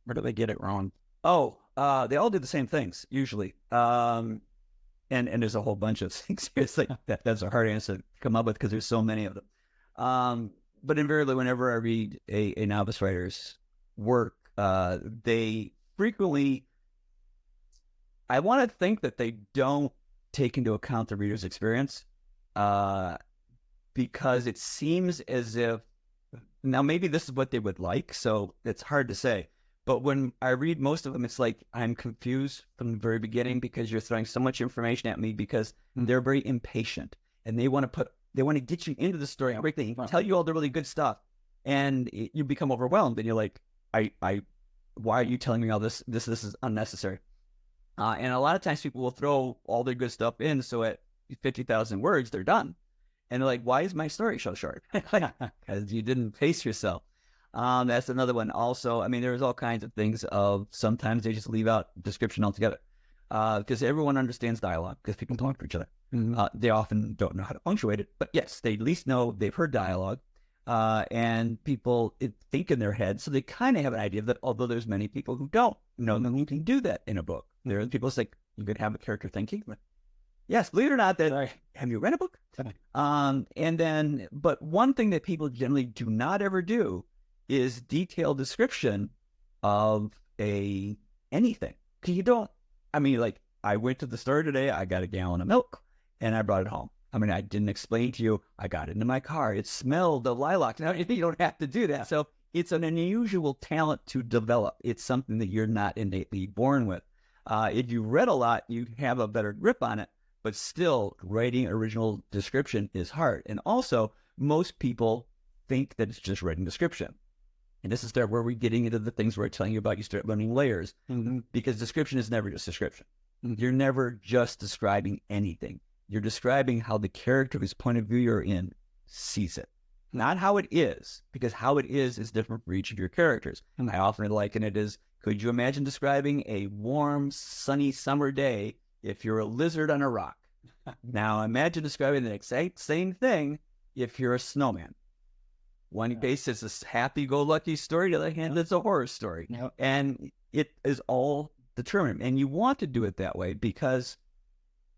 Where do they get it wrong? Oh, they all do the same things usually. And there's a whole bunch of things. It's that's a hard answer to come up with, because there's so many of them. But invariably, whenever I read a novice writer's work, they frequently, I want to think that they don't take into account the reader's experience, because it seems as if, now maybe this is what they would like, so it's hard to say. But when I read most of them, it's like I'm confused from the very beginning, because you're throwing so much information at me, because they're very impatient, and they want to get you into the story quickly, tell you all the really good stuff, and you become overwhelmed, and you're like, why are you telling me all this? This is unnecessary. And a lot of times people will throw all their good stuff in, so at 50,000 words, they're done. And they're like, why is my story so short? Because you didn't pace yourself. That's another one. Also, I mean, there's all kinds of things of sometimes they just leave out description altogether. Because everyone understands dialogue because people talk to each other. They often don't know how to punctuate it, but yes, they at least know they've heard dialogue. And people think in their head, so they kind of have an idea that although there's many people who don't know that you can do that in a book. There are people who say, you could have a character thinking. Yes, believe it or not, have you read a book? But one thing that people generally do not ever do is detailed description of anything. Because you don't, I mean, like, I went to the store today, I got a gallon of milk, and I brought it home. I mean, I didn't explain to you, I got it into my car, it smelled of lilac. Now, you don't have to do that. So it's an unusual talent to develop. It's something that you're not innately born with. If you read a lot, you have a better grip on it, but still, writing original description is hard. And also, most people think that it's just writing description. And this is where we're getting into the things where I'm telling you about. You start learning layers, because description is never just description. You're never just describing anything. You're describing how the character whose point of view you're in sees it. Not how it is, because how it is different for each of your characters. I often liken it as, could you imagine describing a warm, sunny summer day if you're a lizard on a rock? Now imagine describing the exact same thing if you're a snowman. One case is a happy-go-lucky story, the other hand it's a horror story. And it is all determined. And you want to do it that way because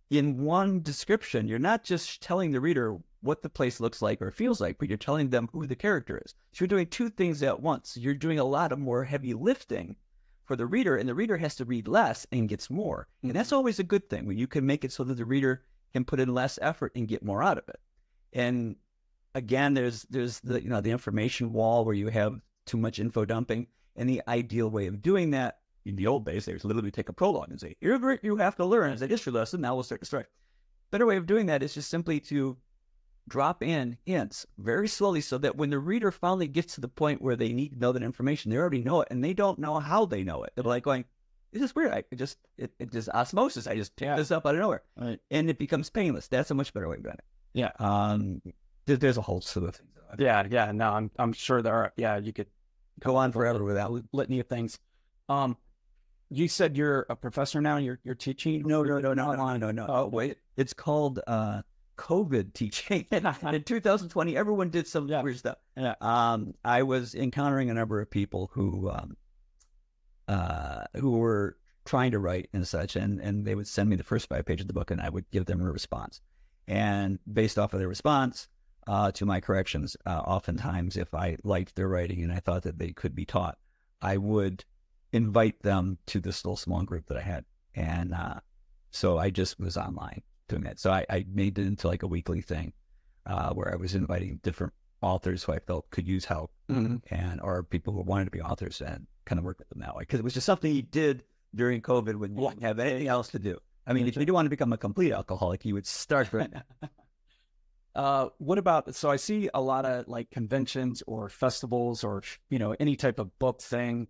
in one description, you're not just telling the reader what the place looks like or feels like, but you're telling them who the character is. So you're doing two things at once. You're doing a lot of more heavy lifting for the reader, and the reader has to read less and gets more. And that's always a good thing when you can make it so that the reader can put in less effort and get more out of it. And again, there's the the information wall where you have too much info dumping, and the ideal way of doing that in the old days, they would literally take a prologue and say, "Here's what you have to learn as a history lesson. Now we'll start the story." Better way of doing that is just simply to drop in hints very slowly, so that when the reader finally gets to the point where they need to know that information, they already know it, and they don't know how they know it. They're like going, "This is weird. It just osmosis. I just picked this up out of nowhere," and it becomes painless. That's a much better way of doing it. Yeah. There's a whole slew of things. Yeah. No, I'm sure there are. Yeah, you could go on forever with that litany of things. You said you're a professor now. You're teaching. No. Oh, wait. It's called COVID teaching. In 2020, everyone did some weird stuff. Yeah. I was encountering a number of people who were trying to write and such, and they would send me the first 5 pages of the book, and I would give them a response. And based off of their response to my corrections, oftentimes, if I liked their writing and I thought that they could be taught, I would invite them to this little small group that I had. And so I just was online doing that. So I made it into like a weekly thing where I was inviting different authors who I felt could use help, or people who wanted to be authors, and kind of work with them that way. Because it was just something you did during COVID when you didn't have anything else to do. I mean, if you didn't want to become a complete alcoholic, you would start right now. What about, so I see a lot of like conventions or festivals or, any type of book thing.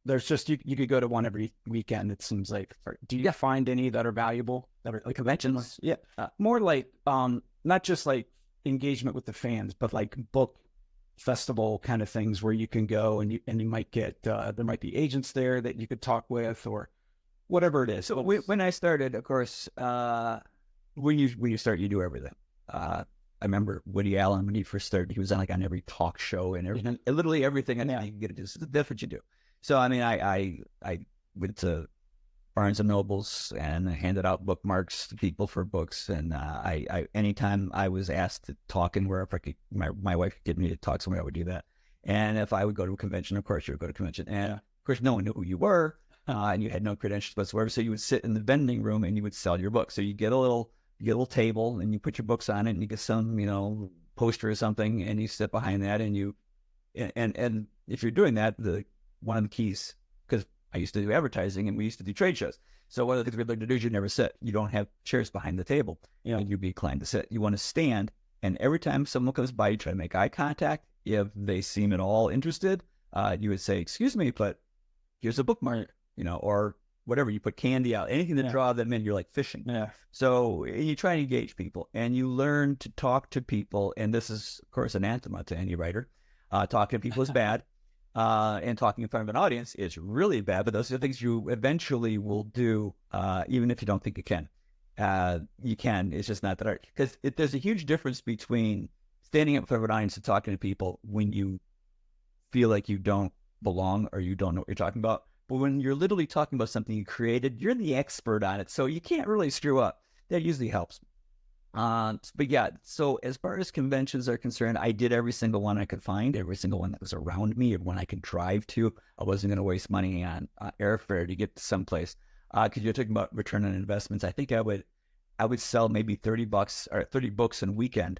There's just, you could go to one every weekend, it seems like. Do you find any that are valuable? That are like conventions? Yeah. More like, not just like engagement with the fans, but like book festival kind of things where you can go and you might get, there might be agents there that you could talk with or whatever it is. So when I started, of course, when you start, you do everything. I remember Woody Allen, when he first started, he was on every talk show and everything, literally everything. And you get to do. That's what you do. So, I mean, I went to Barnes and Nobles and handed out bookmarks to people for books. And I anytime I was asked to talk and wherever I could, my wife could get me to talk somewhere, I would do that. And if I would go to a convention, of course, you would go to a convention. And of course, no one knew who you were. And you had no credentials whatsoever. So you would sit in the vending room and you would sell your books. So you get a little table and you put your books on it and you get some, poster or something, and you sit behind that and and if you're doing that, one of the keys, because I used to do advertising and we used to do trade shows. So one of the things we'd like to do is you never sit. You don't have chairs behind the table. And you'd be inclined to sit. You want to stand. And every time someone comes by, you try to make eye contact. If they seem at all interested, you would say, "Excuse me, but here's a bookmark," or whatever. You put candy out, anything to draw them in. You're like fishing. Yeah. So you try and engage people, and you learn to talk to people. And this is, of course, anathema to any writer. Talking to people is bad, and talking in front of an audience is really bad. But those are the things you eventually will do, even if you don't think you can. You can. It's just not that hard, because there's a huge difference between standing up in front of an audience and talking to people when you feel like you don't belong or you don't know what you're talking about. But when you're literally talking about something you created, you're the expert on it, so you can't really screw up. That usually helps. But yeah, so as far as conventions are concerned, I did every single one I could find, every single one that was around me, and one I could drive to. I wasn't going to waste money on airfare to get to someplace. Because you're talking about return on investments. I think I would sell maybe $30 or 30 books in a weekend,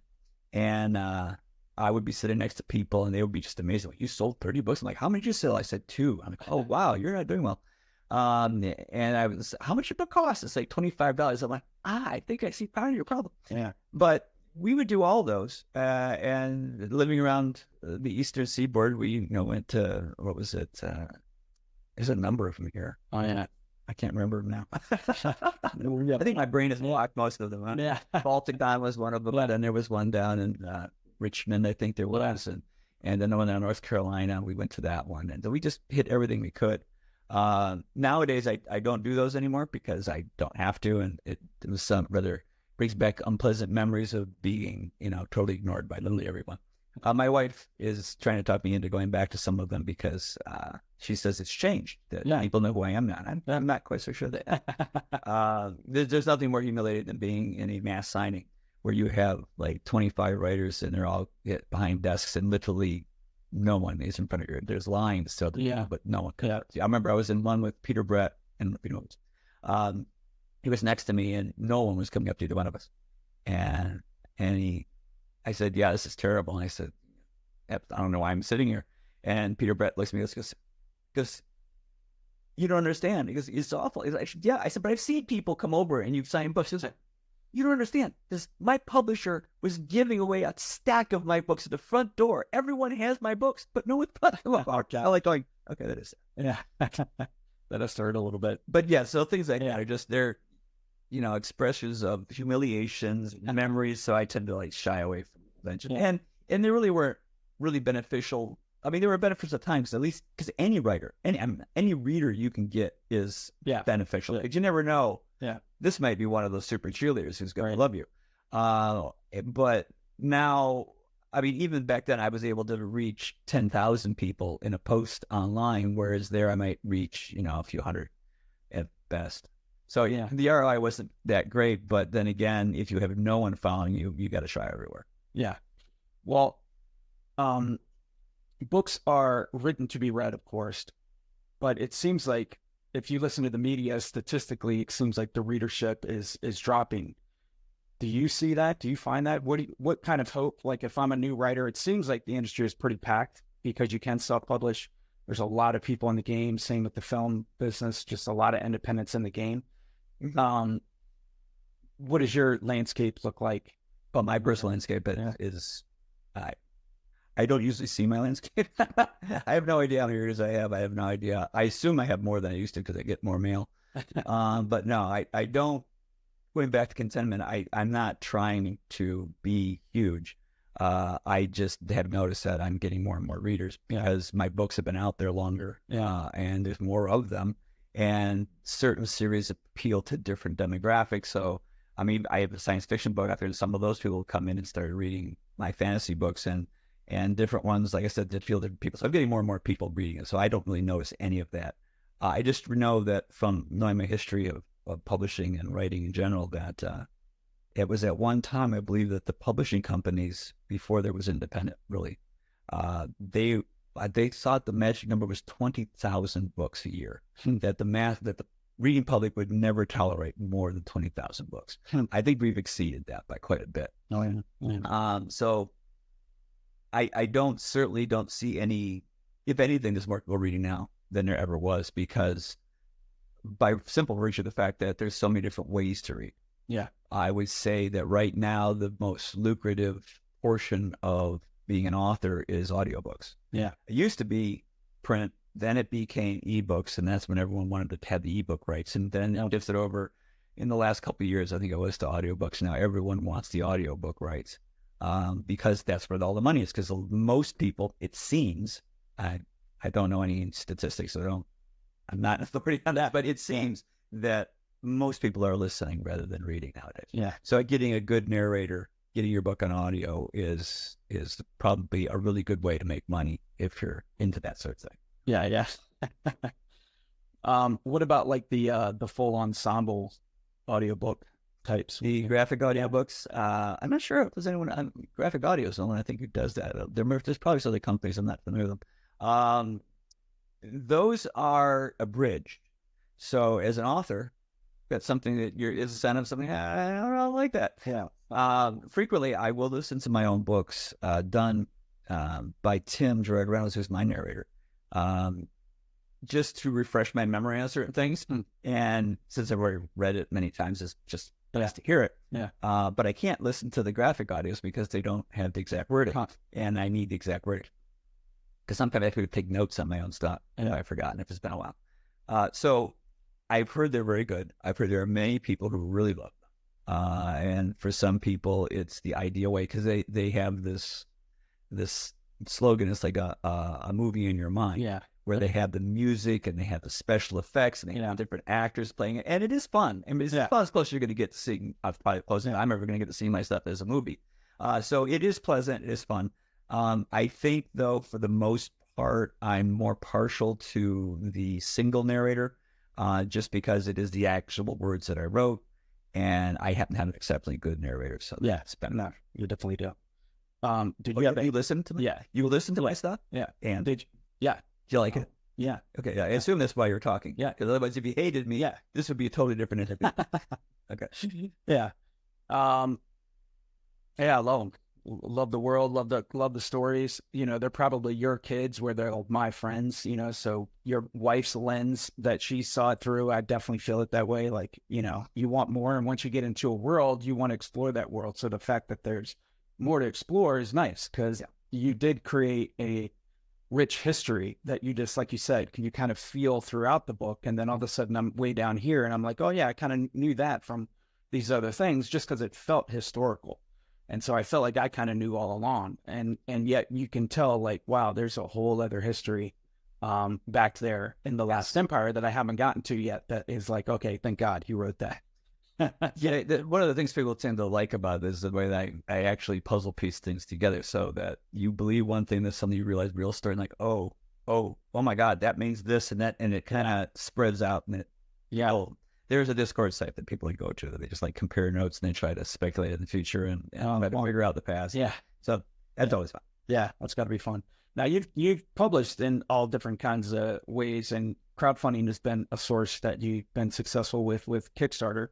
and I would be sitting next to people, and they would be just amazed. Like, you sold 30 books? I'm like, how many did you sell? I said 2. I'm like, oh wow, you're not doing well. And I was, how much did it cost? It's like $25. I'm like, I think I see part of your problem. Yeah. But we would do all those, and living around the Eastern Seaboard, we went to, what was it? There's a number of them here. Oh yeah. I can't remember them now. I think my brain has blocked most of them. Huh? Yeah. Baltic Down was one of them. And there was one down in Richmond, I think there was. And then the one in North Carolina, we went to that one. And we just hit everything we could. Nowadays, I don't do those anymore because I don't have to. And it was some rather brings back unpleasant memories of being, totally ignored by literally everyone. My wife is trying to talk me into going back to some of them because she says it's changed. That people know who I am now. I'm not quite so sure that. There's nothing more humiliating than being in a mass signing where you have like 25 writers and they're all behind desks and literally no one is in front of you. There's lines still, but no one. I remember I was in one with Peter Brett, and he was next to me, and no one was coming up to either one of us. And I said, yeah, this is terrible. And I said, I don't know why I'm sitting here. And Peter Brett looks at me and goes, you don't understand. He goes, it's awful. He's like, yeah. I said, but I've seen people come over and you've signed books. He was like, you don't understand. My publisher was giving away a stack of my books at the front door. Everyone has my books, but no one's bought them. I like going, okay, that is it. Yeah. That has started a little bit. But yeah, so things like that are just, they're, expressions of humiliations, memories. So I tend to like shy away from convention. Yeah. And they really weren't really beneficial. I mean, there were benefits at times, at least because any writer, any reader you can get is beneficial. Because you never know. Yeah. This might be one of those super cheerleaders who's going to love you. But now, I mean, even back then I was able to reach 10,000 people in a post online, whereas there I might reach, a few hundred at best. So yeah, the ROI wasn't that great, but then again, if you have no one following you, you got to try everywhere. Yeah. Well, books are written to be read, of course, but it seems like if you listen to the media, statistically, it seems like the readership is dropping. Do you see that? Do you find that? What kind of hope? Like if I'm a new writer, it seems like the industry is pretty packed because you can self-publish. There's a lot of people in the game. Same with the film business, just a lot of independents in the game. What does your landscape look like? Well, my personal landscape is, I don't usually see my landscape. I have no idea how many readers I have. I have no idea. I assume I have more than I used to because I get more mail. But no, I don't. Going back to contentment, I'm not trying to be huge. I just have noticed that I'm getting more and more readers because my books have been out there longer, and there's more of them. And certain series appeal to different demographics. So, I mean, I have a science fiction book out there, and some of those people come in and start reading my fantasy books, and different ones, like I said, that feel different people. So I'm getting more and more people reading it. So I don't really notice any of that. I just know that from knowing my history of publishing and writing in general, that it was at one time, I believe, that the publishing companies, before there was independent, really, they thought the magic number was 20,000 books a year. That the reading public would never tolerate more than 20,000 books. I think we've exceeded that by quite a bit. Oh yeah. So I certainly don't see any. If anything, there's more people reading now than there ever was, because by simple virtue of the fact that there's so many different ways to read. Yeah. I would say that right now the most lucrative portion of being an author is audiobooks. Yeah. It used to be print. Then it became ebooks, and that's when everyone wanted to have the ebook rights. And then it shifted over in the last couple of years. I think it was to audiobooks. Now everyone wants the audiobook rights because that's where all the money is. Because most people, it seems, I don't know any statistics, so I'm not an authority on that, but it seems that most people are listening rather than reading nowadays. Yeah. So getting a good narrator, getting your book on audio is probably a really good way to make money if you're into that sort of thing. Yeah. Yeah. What about like the full ensemble audiobook types? The graphic audiobooks, I'm not sure if there's anyone on graphic audio is the one I think who does that. There's probably some other companies, I'm not familiar with them. Those are abridged. So as an author, that's something that is a sentence, something I don't like that. Yeah. Frequently, I will listen to my own books done by Tim Gerard Reynolds, who's my narrator, just to refresh my memory on certain things. And since I've already read it many times, it's just best to hear it. Yeah. But I can't listen to the graphic audios because they don't have the exact wording, and I need the exact wording. Because sometimes I have to take notes on my own stuff, and I've forgotten if it's been a while. So I've heard they're very good. I've heard there are many people who really love them. And for some people, it's the ideal way because they have this slogan. It's like a movie in your mind. Yeah. Where they have the music and they have the special effects and they have different actors playing it. And it is fun. I mean, it's about as close as you're going to get to seeing, probably close enough I'm ever going to get to see my stuff as a movie. So it is pleasant. It is fun. I think, though, for the most part, I'm more partial to the single narrator just because it is the actual words that I wrote. And I happen to have an exceptionally good narrator. So it's better. No, you definitely do. Did you listen to me? Yeah. You listen to my stuff? Yeah. And did you? Yeah. Do you like it? Yeah. Okay. Yeah. I assume that's why you're talking. Yeah. Because otherwise, if you hated me, this would be a totally different interview. Okay. Yeah. Yeah. I love them. Love the world. Love the stories. You know, they're probably your kids where they're my friends, you know, so your wife's lens that she saw it through, I definitely feel it that way. Like, you know, you want more. And once you get into a world, you want to explore that world. So the fact that there's more to explore is nice because you did create a rich history that you just, like you said, can you kind of feel throughout the book. And then all of a sudden I'm way down here and I'm like, oh yeah, I kind of knew that from these other things just because it felt historical. And so I felt like I kind of knew all along. And yet you can tell like, wow, there's a whole other history back there in the Last Empire that I haven't gotten to yet. That is like, okay, thank God he wrote that. One of the things people tend to like about this is the way that I actually puzzle piece things together so that you believe one thing, that suddenly you realize real story, and like, oh my God, that means this and that, and it kind of spreads out. And there's a Discord site that people go to that they just like compare notes and they try to speculate in the future and try to figure out the past. Yeah. So that's always fun. Yeah, that's got to be fun. Now you've published in all different kinds of ways, and crowdfunding has been a source that you've been successful with Kickstarter.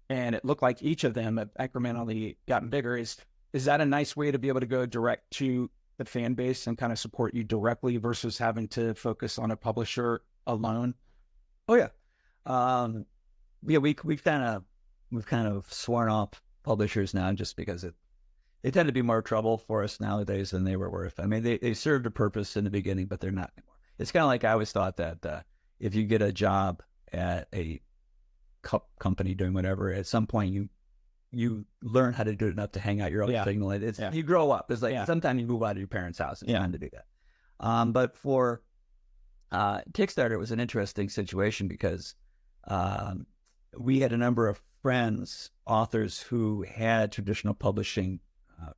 And it looked like each of them have incrementally gotten bigger. Is that a nice way to be able to go direct to the fan base and kind of support you directly versus having to focus on a publisher alone? Oh yeah. We've kind of sworn off publishers now just because they tend to be more trouble for us nowadays than they were worth. I mean, they served a purpose in the beginning, but they're not anymore. It's kind of like I always thought that if you get a job at a company doing whatever, at some point you learn how to do it enough to hang out your own signal. You grow up. It's like sometimes you move out of your parents' house. It's time to do that. But for Kickstarter, it was an interesting situation because we had a number of friends, authors who had traditional publishing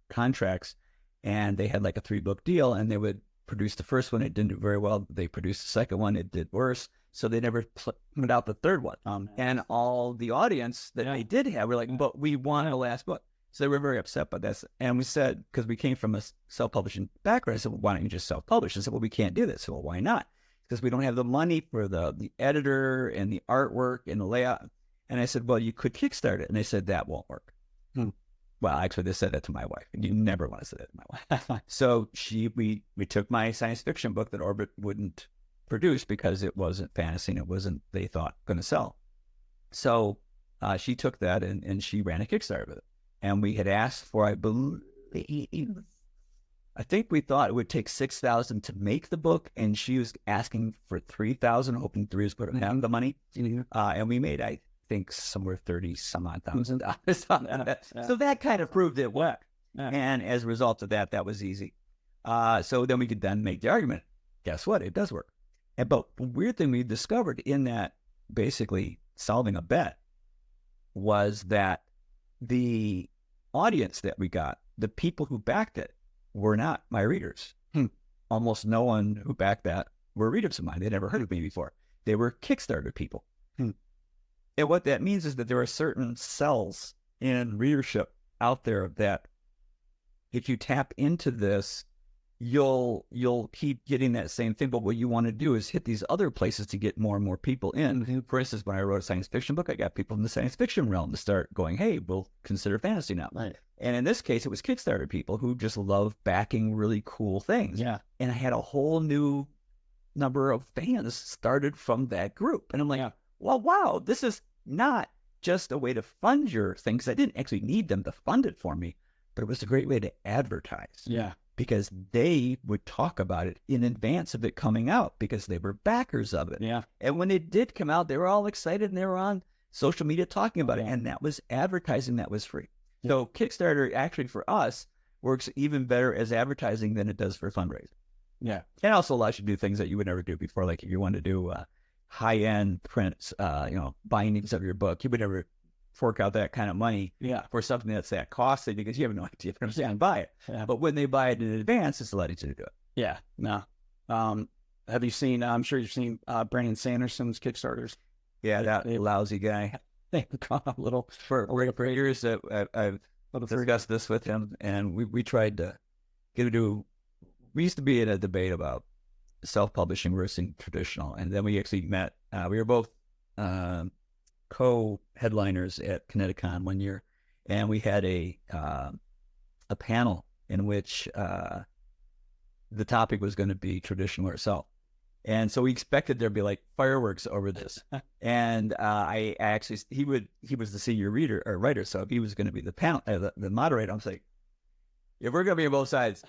contracts, and they had like a 3-book deal, and they would produce the first one. It didn't do very well. They produced the second one. It did worse. So they never put out the third one. And all the audience that they did have were like, but we want a last book. So they were very upset by this. And we said, because we came from a self-publishing background, I said, well, why don't you just self-publish? I said, well, we can't do this. So, well, why not? Because we don't have the money for the editor and the artwork and the layout. And I said, well, you could Kickstart it. And they said, that won't work. Well, actually, they said that to my wife. And you never want to say that to my wife. So we took my science fiction book that Orbit wouldn't produce because it wasn't fantasy and it wasn't, they thought, going to sell. So she took that and she ran a Kickstarter with it. And we had asked for, I believe, I think we thought it would take 6,000 to make the book, and she was asking for 3,000, hoping three was going to have the money. And we made, I think, somewhere 30 some odd thousand dollars on that. So that kind of proved it worked. And as a result of that, that was easy. So then we could then make the argument. Guess what? It does work. But the weird thing we discovered in that basically solving a bet was that the audience that we got, the people who backed it, were not my readers. Almost no one who backed that were readers of mine. They'd never heard of me before. They were Kickstarter people. And what that means is that there are certain cells in readership out there that if you tap into this, you'll keep getting that same thing. But what you want to do is hit these other places to get more and more people in. For instance, when I wrote a science fiction book, I got people in the science fiction realm to start going, hey, we'll consider fantasy now. And in this case, it was Kickstarter people who just love backing really cool things. And I had a whole new number of fans started from that group. And I'm like, well, wow, this is not just a way to fund your things. I didn't actually need them to fund it for me, but it was a great way to advertise. Because they would talk about it in advance of it coming out because they were backers of it. And when it did come out, they were all excited and they were on social media talking about it. And that was advertising that was free. So Kickstarter actually for us works even better as advertising than it does for fundraising. And also allows you to do things that you would never do before. Like if you want to do high-end prints, bindings of your book, you would never fork out that kind of money for something that's that costly because you have no idea if they're going to buy it. But when they buy it in advance, it's a lot easier to do it. Have you seen, I'm sure you've seen Brandon Sanderson's Kickstarters. That lousy guy. They've gone a little For years that I've discussed this with him, and we tried to get him to, we used to be in a debate about self-publishing versus traditional, and then we actually met, we were both co-headliners at Kineticon one year, and we had a panel in which the topic was going to be traditional or self. And so we expected there'd be like fireworks over this. And I actually, he was the senior reader or writer, so if he was going to be the panel, the moderator, I'm like, if we're going to be on both sides,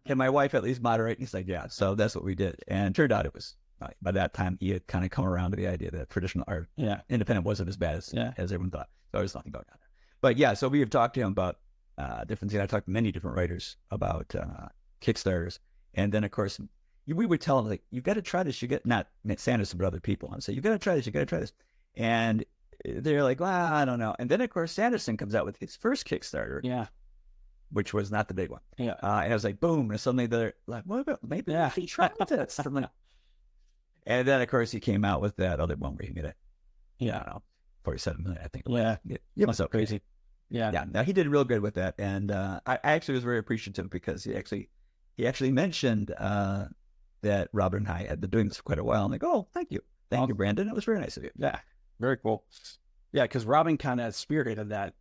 can my wife at least moderate? And he's like, yeah. So that's what we did. And it turned out it was, by that time, he had kind of come around to the idea that traditional art, independent wasn't as bad as everyone thought. So there was nothing going on there. But yeah, so we have talked to him about different things. I talked to many different writers about Kickstarters. And then, of course, we would tell them, like, you've got to try this. You get, not Sanderson, but other people. And say, you've got to try this. You've got to try this. And they're like, well, I don't know. And then, of course, Sanderson comes out with his first Kickstarter, which was not the big one. And I was like, boom. And suddenly they're like, what about, maybe he tried this. And then, of course, he came out with that other one where he made it, I don't know, 47 million, I think. It was so crazy. No, he did real good with that. And I actually was very appreciative because he actually mentioned that Robert and I had been doing this for quite a while. I'm like, oh, thank you. Thank you, Brandon. It was very nice of you. Yeah, very cool. Yeah, because Robin kind of spearheaded that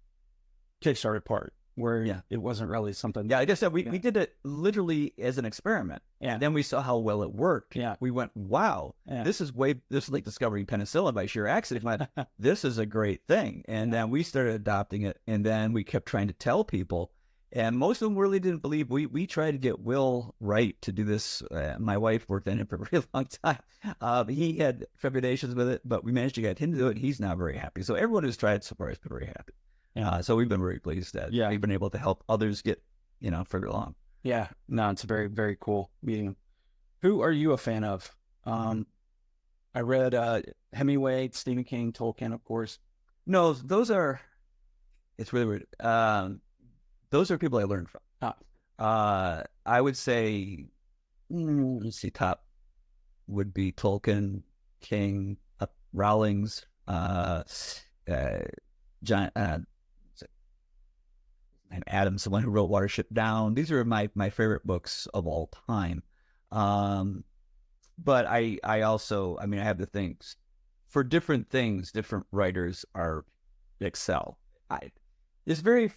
Kickstarter part where it wasn't really something. Yeah, like I said, we did it literally as an experiment. And then we saw how well it worked. We went, wow, this is like discovering penicillin by sheer accident. This is a great thing. And then we started adopting it. And then we kept trying to tell people. And most of them really didn't believe. We tried to get Will Wright to do this. My wife worked on it for a very long time. He had trepidations with it, but we managed to get him to do it. He's not very happy. So everyone who's tried so far has been very happy. So we've been very pleased that we've been able to help others get, further along. No, it's a very, very cool meeting. Who are you a fan of? I read Hemingway, Stephen King, Tolkien, of course. No, it's really weird. Those are people I learned from. I would say, let's see, top would be Tolkien, King, Rowling's, John, and Adams, the one who wrote Watership Down. These are my favorite books of all time. But I also, I have the things for different things. Different writers excel. There's very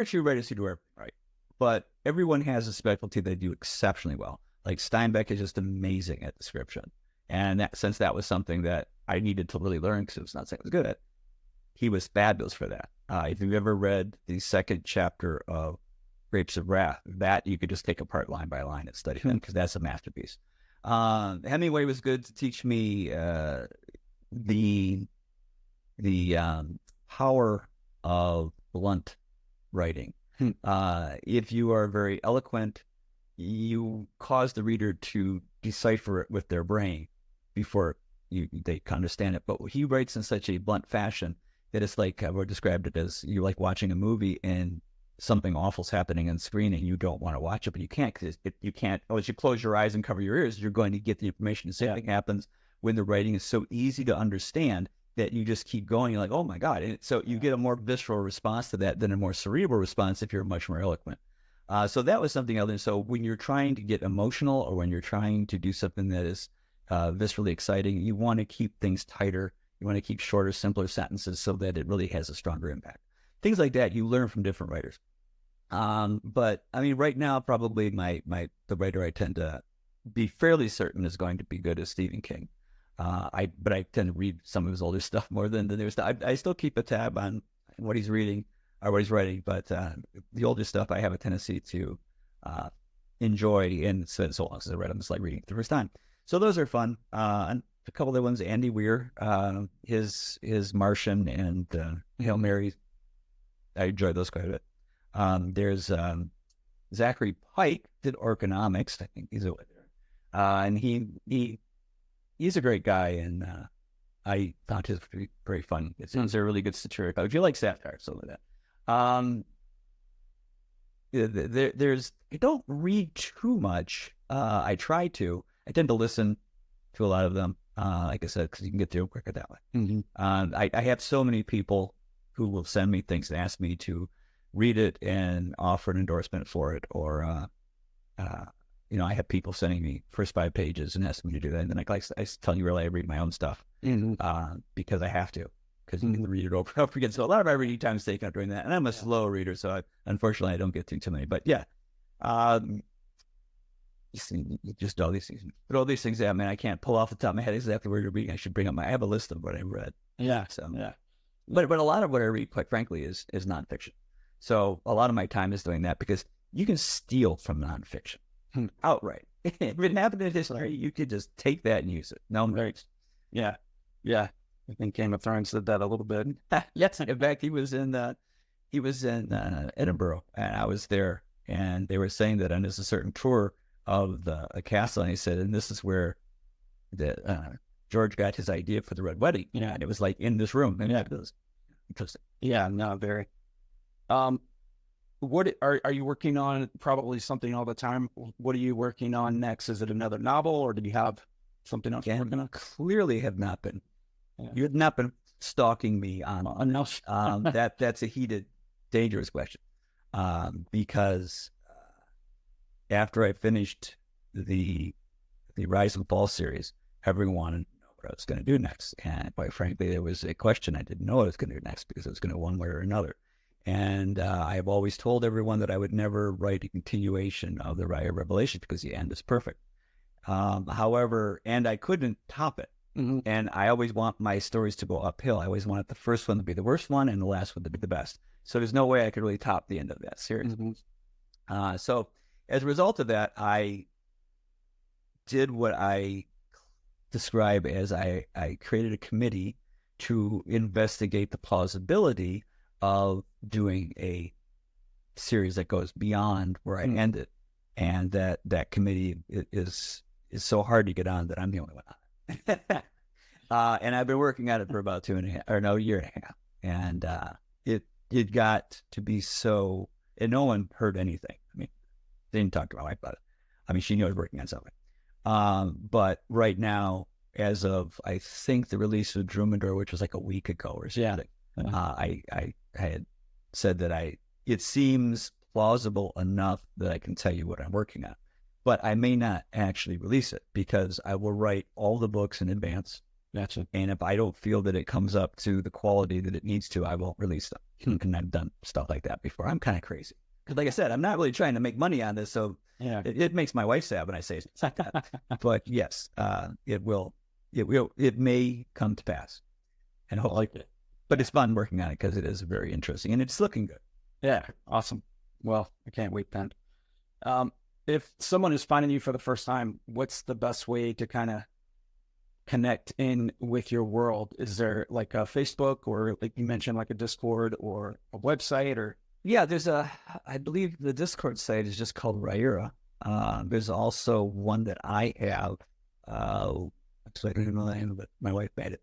few writers who do everything right, but everyone has a specialty they do exceptionally well. Like Steinbeck is just amazing at description, and since that was something that I needed to really learn because it was not something I was good at, he was fabulous for that. If you've ever read the second chapter of Grapes of Wrath. That you could just take apart line by line and study them, because that's a masterpiece. Hemingway was good to teach me the power of blunt writing. If you are very eloquent, you cause the reader to decipher it with their brain before they can understand it. But he writes in such a blunt fashion that it's like, I would describe it as you're like watching a movie and something awful's happening on screen and you don't want to watch it, but you can't, because you can't, as you close your eyes and cover your ears, you're going to get the information. The same thing happens when the writing is so easy to understand that you just keep going. You're like, oh my God. And so you get a more visceral response to that than a more cerebral response if you're much more eloquent. So that was something else. And so when you're trying to get emotional, or when you're trying to do something that is viscerally exciting, you want to keep things tighter. You want to keep shorter, simpler sentences so that it really has a stronger impact. Things like that you learn from different writers. But I mean, right now, probably the writer I tend to be fairly certain is going to be good is Stephen King. But I tend to read some of his older stuff more than the newer stuff. I still keep a tab on what he's reading or what he's writing, but the older stuff I have a tendency to enjoy, and it's been so long since I read them, it's like reading it the first time. So those are fun. And a couple of the ones, Andy Weir, his Martian and Hail Mary, I enjoy those quite a bit. There's Zachary Pike did Orconomics. I think he's over there, and he's a great guy, and I found his very fun. It's a really good satiric. If you like satire, something like that. I don't read too much. I try to. I tend to listen to a lot of them. Like I said, because you can get through them quicker that way. I have so many people who will send me things and ask me to read it and offer an endorsement for it, or I have people sending me first 5 pages and asking me to do that, and then I tell you, really, I read my own stuff because I have to, because you can read it over and over again. So a lot of my reading time is taken up doing that, and I'm a slow reader, so unfortunately I don't get through too many. But yeah, you just all these things. But all these things, I mean, I can't pull off the top of my head exactly where you're reading. I should bring up I have a list of what I read. Yeah. So yeah. But a lot of what I read, quite frankly, is nonfiction. So a lot of my time is doing that, because you can steal from nonfiction outright. If it happened in history, you could just take that and use it. No, right. Yeah. I think Game of Thrones did that a little bit. Yes. In fact, he was in Edinburgh, and I was there, and they were saying that, and there's a certain tour of a castle, and he said, and this is where George got his idea for the Red Wedding. Yeah, and it was like in this room. And it was interesting. Yeah, no, very. What are you working on? Probably something all the time. What are you working on next? Is it another novel, or do you have something else you're working on? Clearly have not been. Yeah. You have not been stalking me on that's a heated, dangerous question. Because after I finished the Rise and Fall series, everyone wanted to know what I was going to do next. And quite frankly, there was a question I didn't know what I was going to do next, because it was going to one way or another. And I have always told everyone that I would never write a continuation of the Raya Revelation, because the end is perfect. However, and I couldn't top it. Mm-hmm. And I always want my stories to go uphill. I always want the first one to be the worst one and the last one to be the best. So there's no way I could really top the end of that series. Mm-hmm. So as a result of that, I did what I describe as I created a committee to investigate the plausibility of doing a series that goes beyond where I ended. And that committee is so hard to get on that I'm the only one on it. And I've been working on it for about a year and a half. And it got to be so, and no one heard anything. I mean, they didn't talk to my wife about it. I mean, she knew I was working on something. But right now, as of, I think, the release of Drumandor, which was like a week ago or something, I had said that it seems plausible enough that I can tell you what I'm working on. But I may not actually release it, because I will write all the books in advance. Gotcha. And if I don't feel that it comes up to the quality that it needs to, I won't release them. And I've done stuff like that before. I'm kind of crazy. Because like I said, I'm not really trying to make money on this, so it makes my wife sad when I say it's like that. But yes, it may come to pass. And hopefully, but it's fun working on it, because it is very interesting and it's looking good. Yeah, awesome. Well, I can't wait then. If someone is finding you for the first time, what's the best way to kind of connect in with your world? Is there like a Facebook or like you mentioned, like a Discord or a website or? Yeah, I believe the Discord site is just called Ryura. There's also one that I have. Actually, I don't even know the name of it. My wife made it.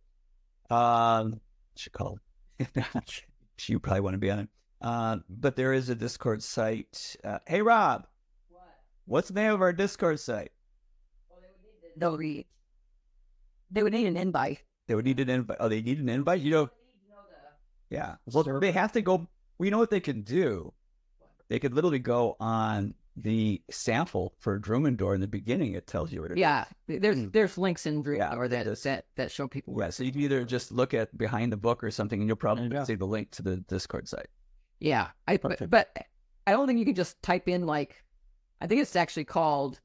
She called. She probably want to be on it. But there is a Discord site. Hey, Rob. What's the name of our Discord site? They would need an invite. They would need an invite. Oh, they need an invite? Yeah. Well, they have to go. We know what they can do. They could literally go on the sample for Drumendor in the beginning. It tells you what it is. There's links in Drumendor that show people. Yeah, so you can either just look at behind the book or something, and you'll probably see the link to the Discord site. Yeah, but I don't think you can just type in I think it's actually called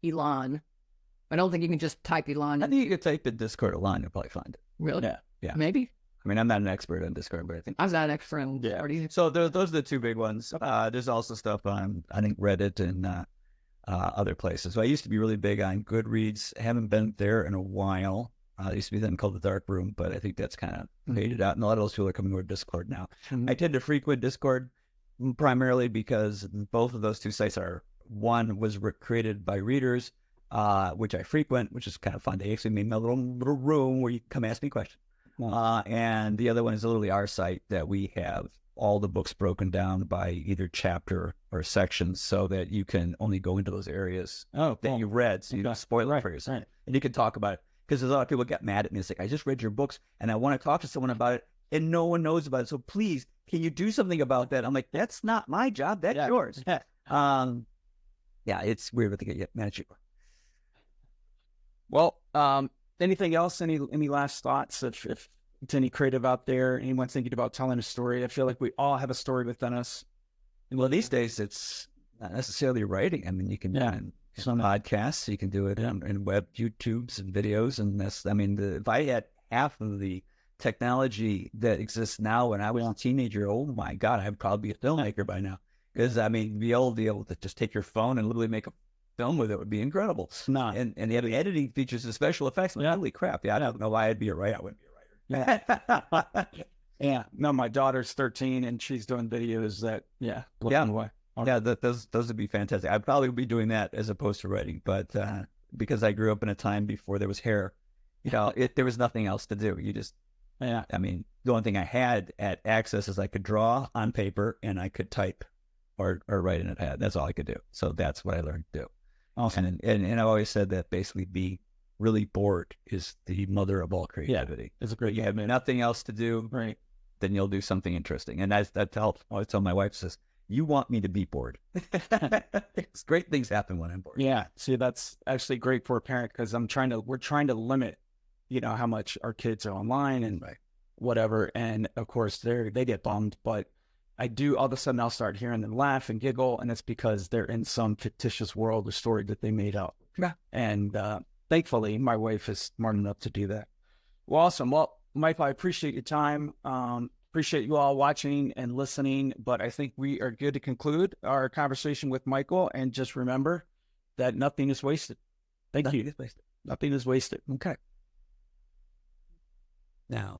Elon. I don't think you can just type Elon. I think you could type in Discord Elon, you'll probably find it. Really? Yeah. Maybe. I mean, I'm not an expert on Discord, but I think I'm not an expert on Discord either. So those are the two big ones. There's also stuff on, I think, Reddit and other places. So I used to be really big on Goodreads. I haven't been there in a while. It used to be then called the Dark Room, but I think that's kind of faded out. And a lot of those people are coming over to Discord now. I tend to frequent Discord primarily because both of those two sites one was created by readers, which I frequent, which is kind of fun. They actually made me a little room where you can come ask me questions. And the other one is literally our site that we have all the books broken down by either chapter or sections so that you can only go into those areas that you read, so you don't spoil it for yourself. And you can talk about it. Because a lot of people get mad at me. It's like, I just read your books and I want to talk to someone about it and no one knows about it. So please, can you do something about that? I'm like, that's not my job. That's yours. It's weird when they get mad at you. Well, anything else? Any last thoughts? If it's any creative out there, anyone thinking about telling a story, I feel like we all have a story within us. Well, these days it's not necessarily writing. I mean, you can do some podcasts, you can do it in web, YouTubes and videos. And that's, I mean, if I had half of the technology that exists now when I was a teenager, oh my God, I'd probably be a filmmaker by now. Because, I mean, be able to just take your phone and literally make a film with it would be incredible. And they have the editing features and special effects. And holy crap. Yeah, I don't know why I'd be a writer. I wouldn't be a writer. No, my daughter's 13 and she's doing videos that, blow me away. Yeah, those would be fantastic. I'd probably be doing that as opposed to writing. But because I grew up in a time before there was hair, there was nothing else to do. You just, I mean, the only thing I had at access is I could draw on paper and I could type or write in a pad. That's all I could do. So that's what I learned to do. Awesome. And I've always said that basically being really bored is the mother of all creativity. Yeah, it's a great. You have nothing else to do, right? Then you'll do something interesting. And that helps. I tell my wife, says, you want me to be bored. It's great things happen when I'm bored. Yeah. See, that's actually great for a parent because we're trying to limit, how much our kids are online and whatever. And of course they get bummed, but all of a sudden I'll start hearing them laugh and giggle. And it's because they're in some fictitious world or story that they made up. Yeah. And thankfully my wife is smart enough to do that. Well, awesome. Well, Michael, I appreciate your time. Appreciate you all watching and listening, but I think we are good to conclude our conversation with Michael. And just remember that nothing is wasted. Thank you. Nothing is wasted. Okay. Now,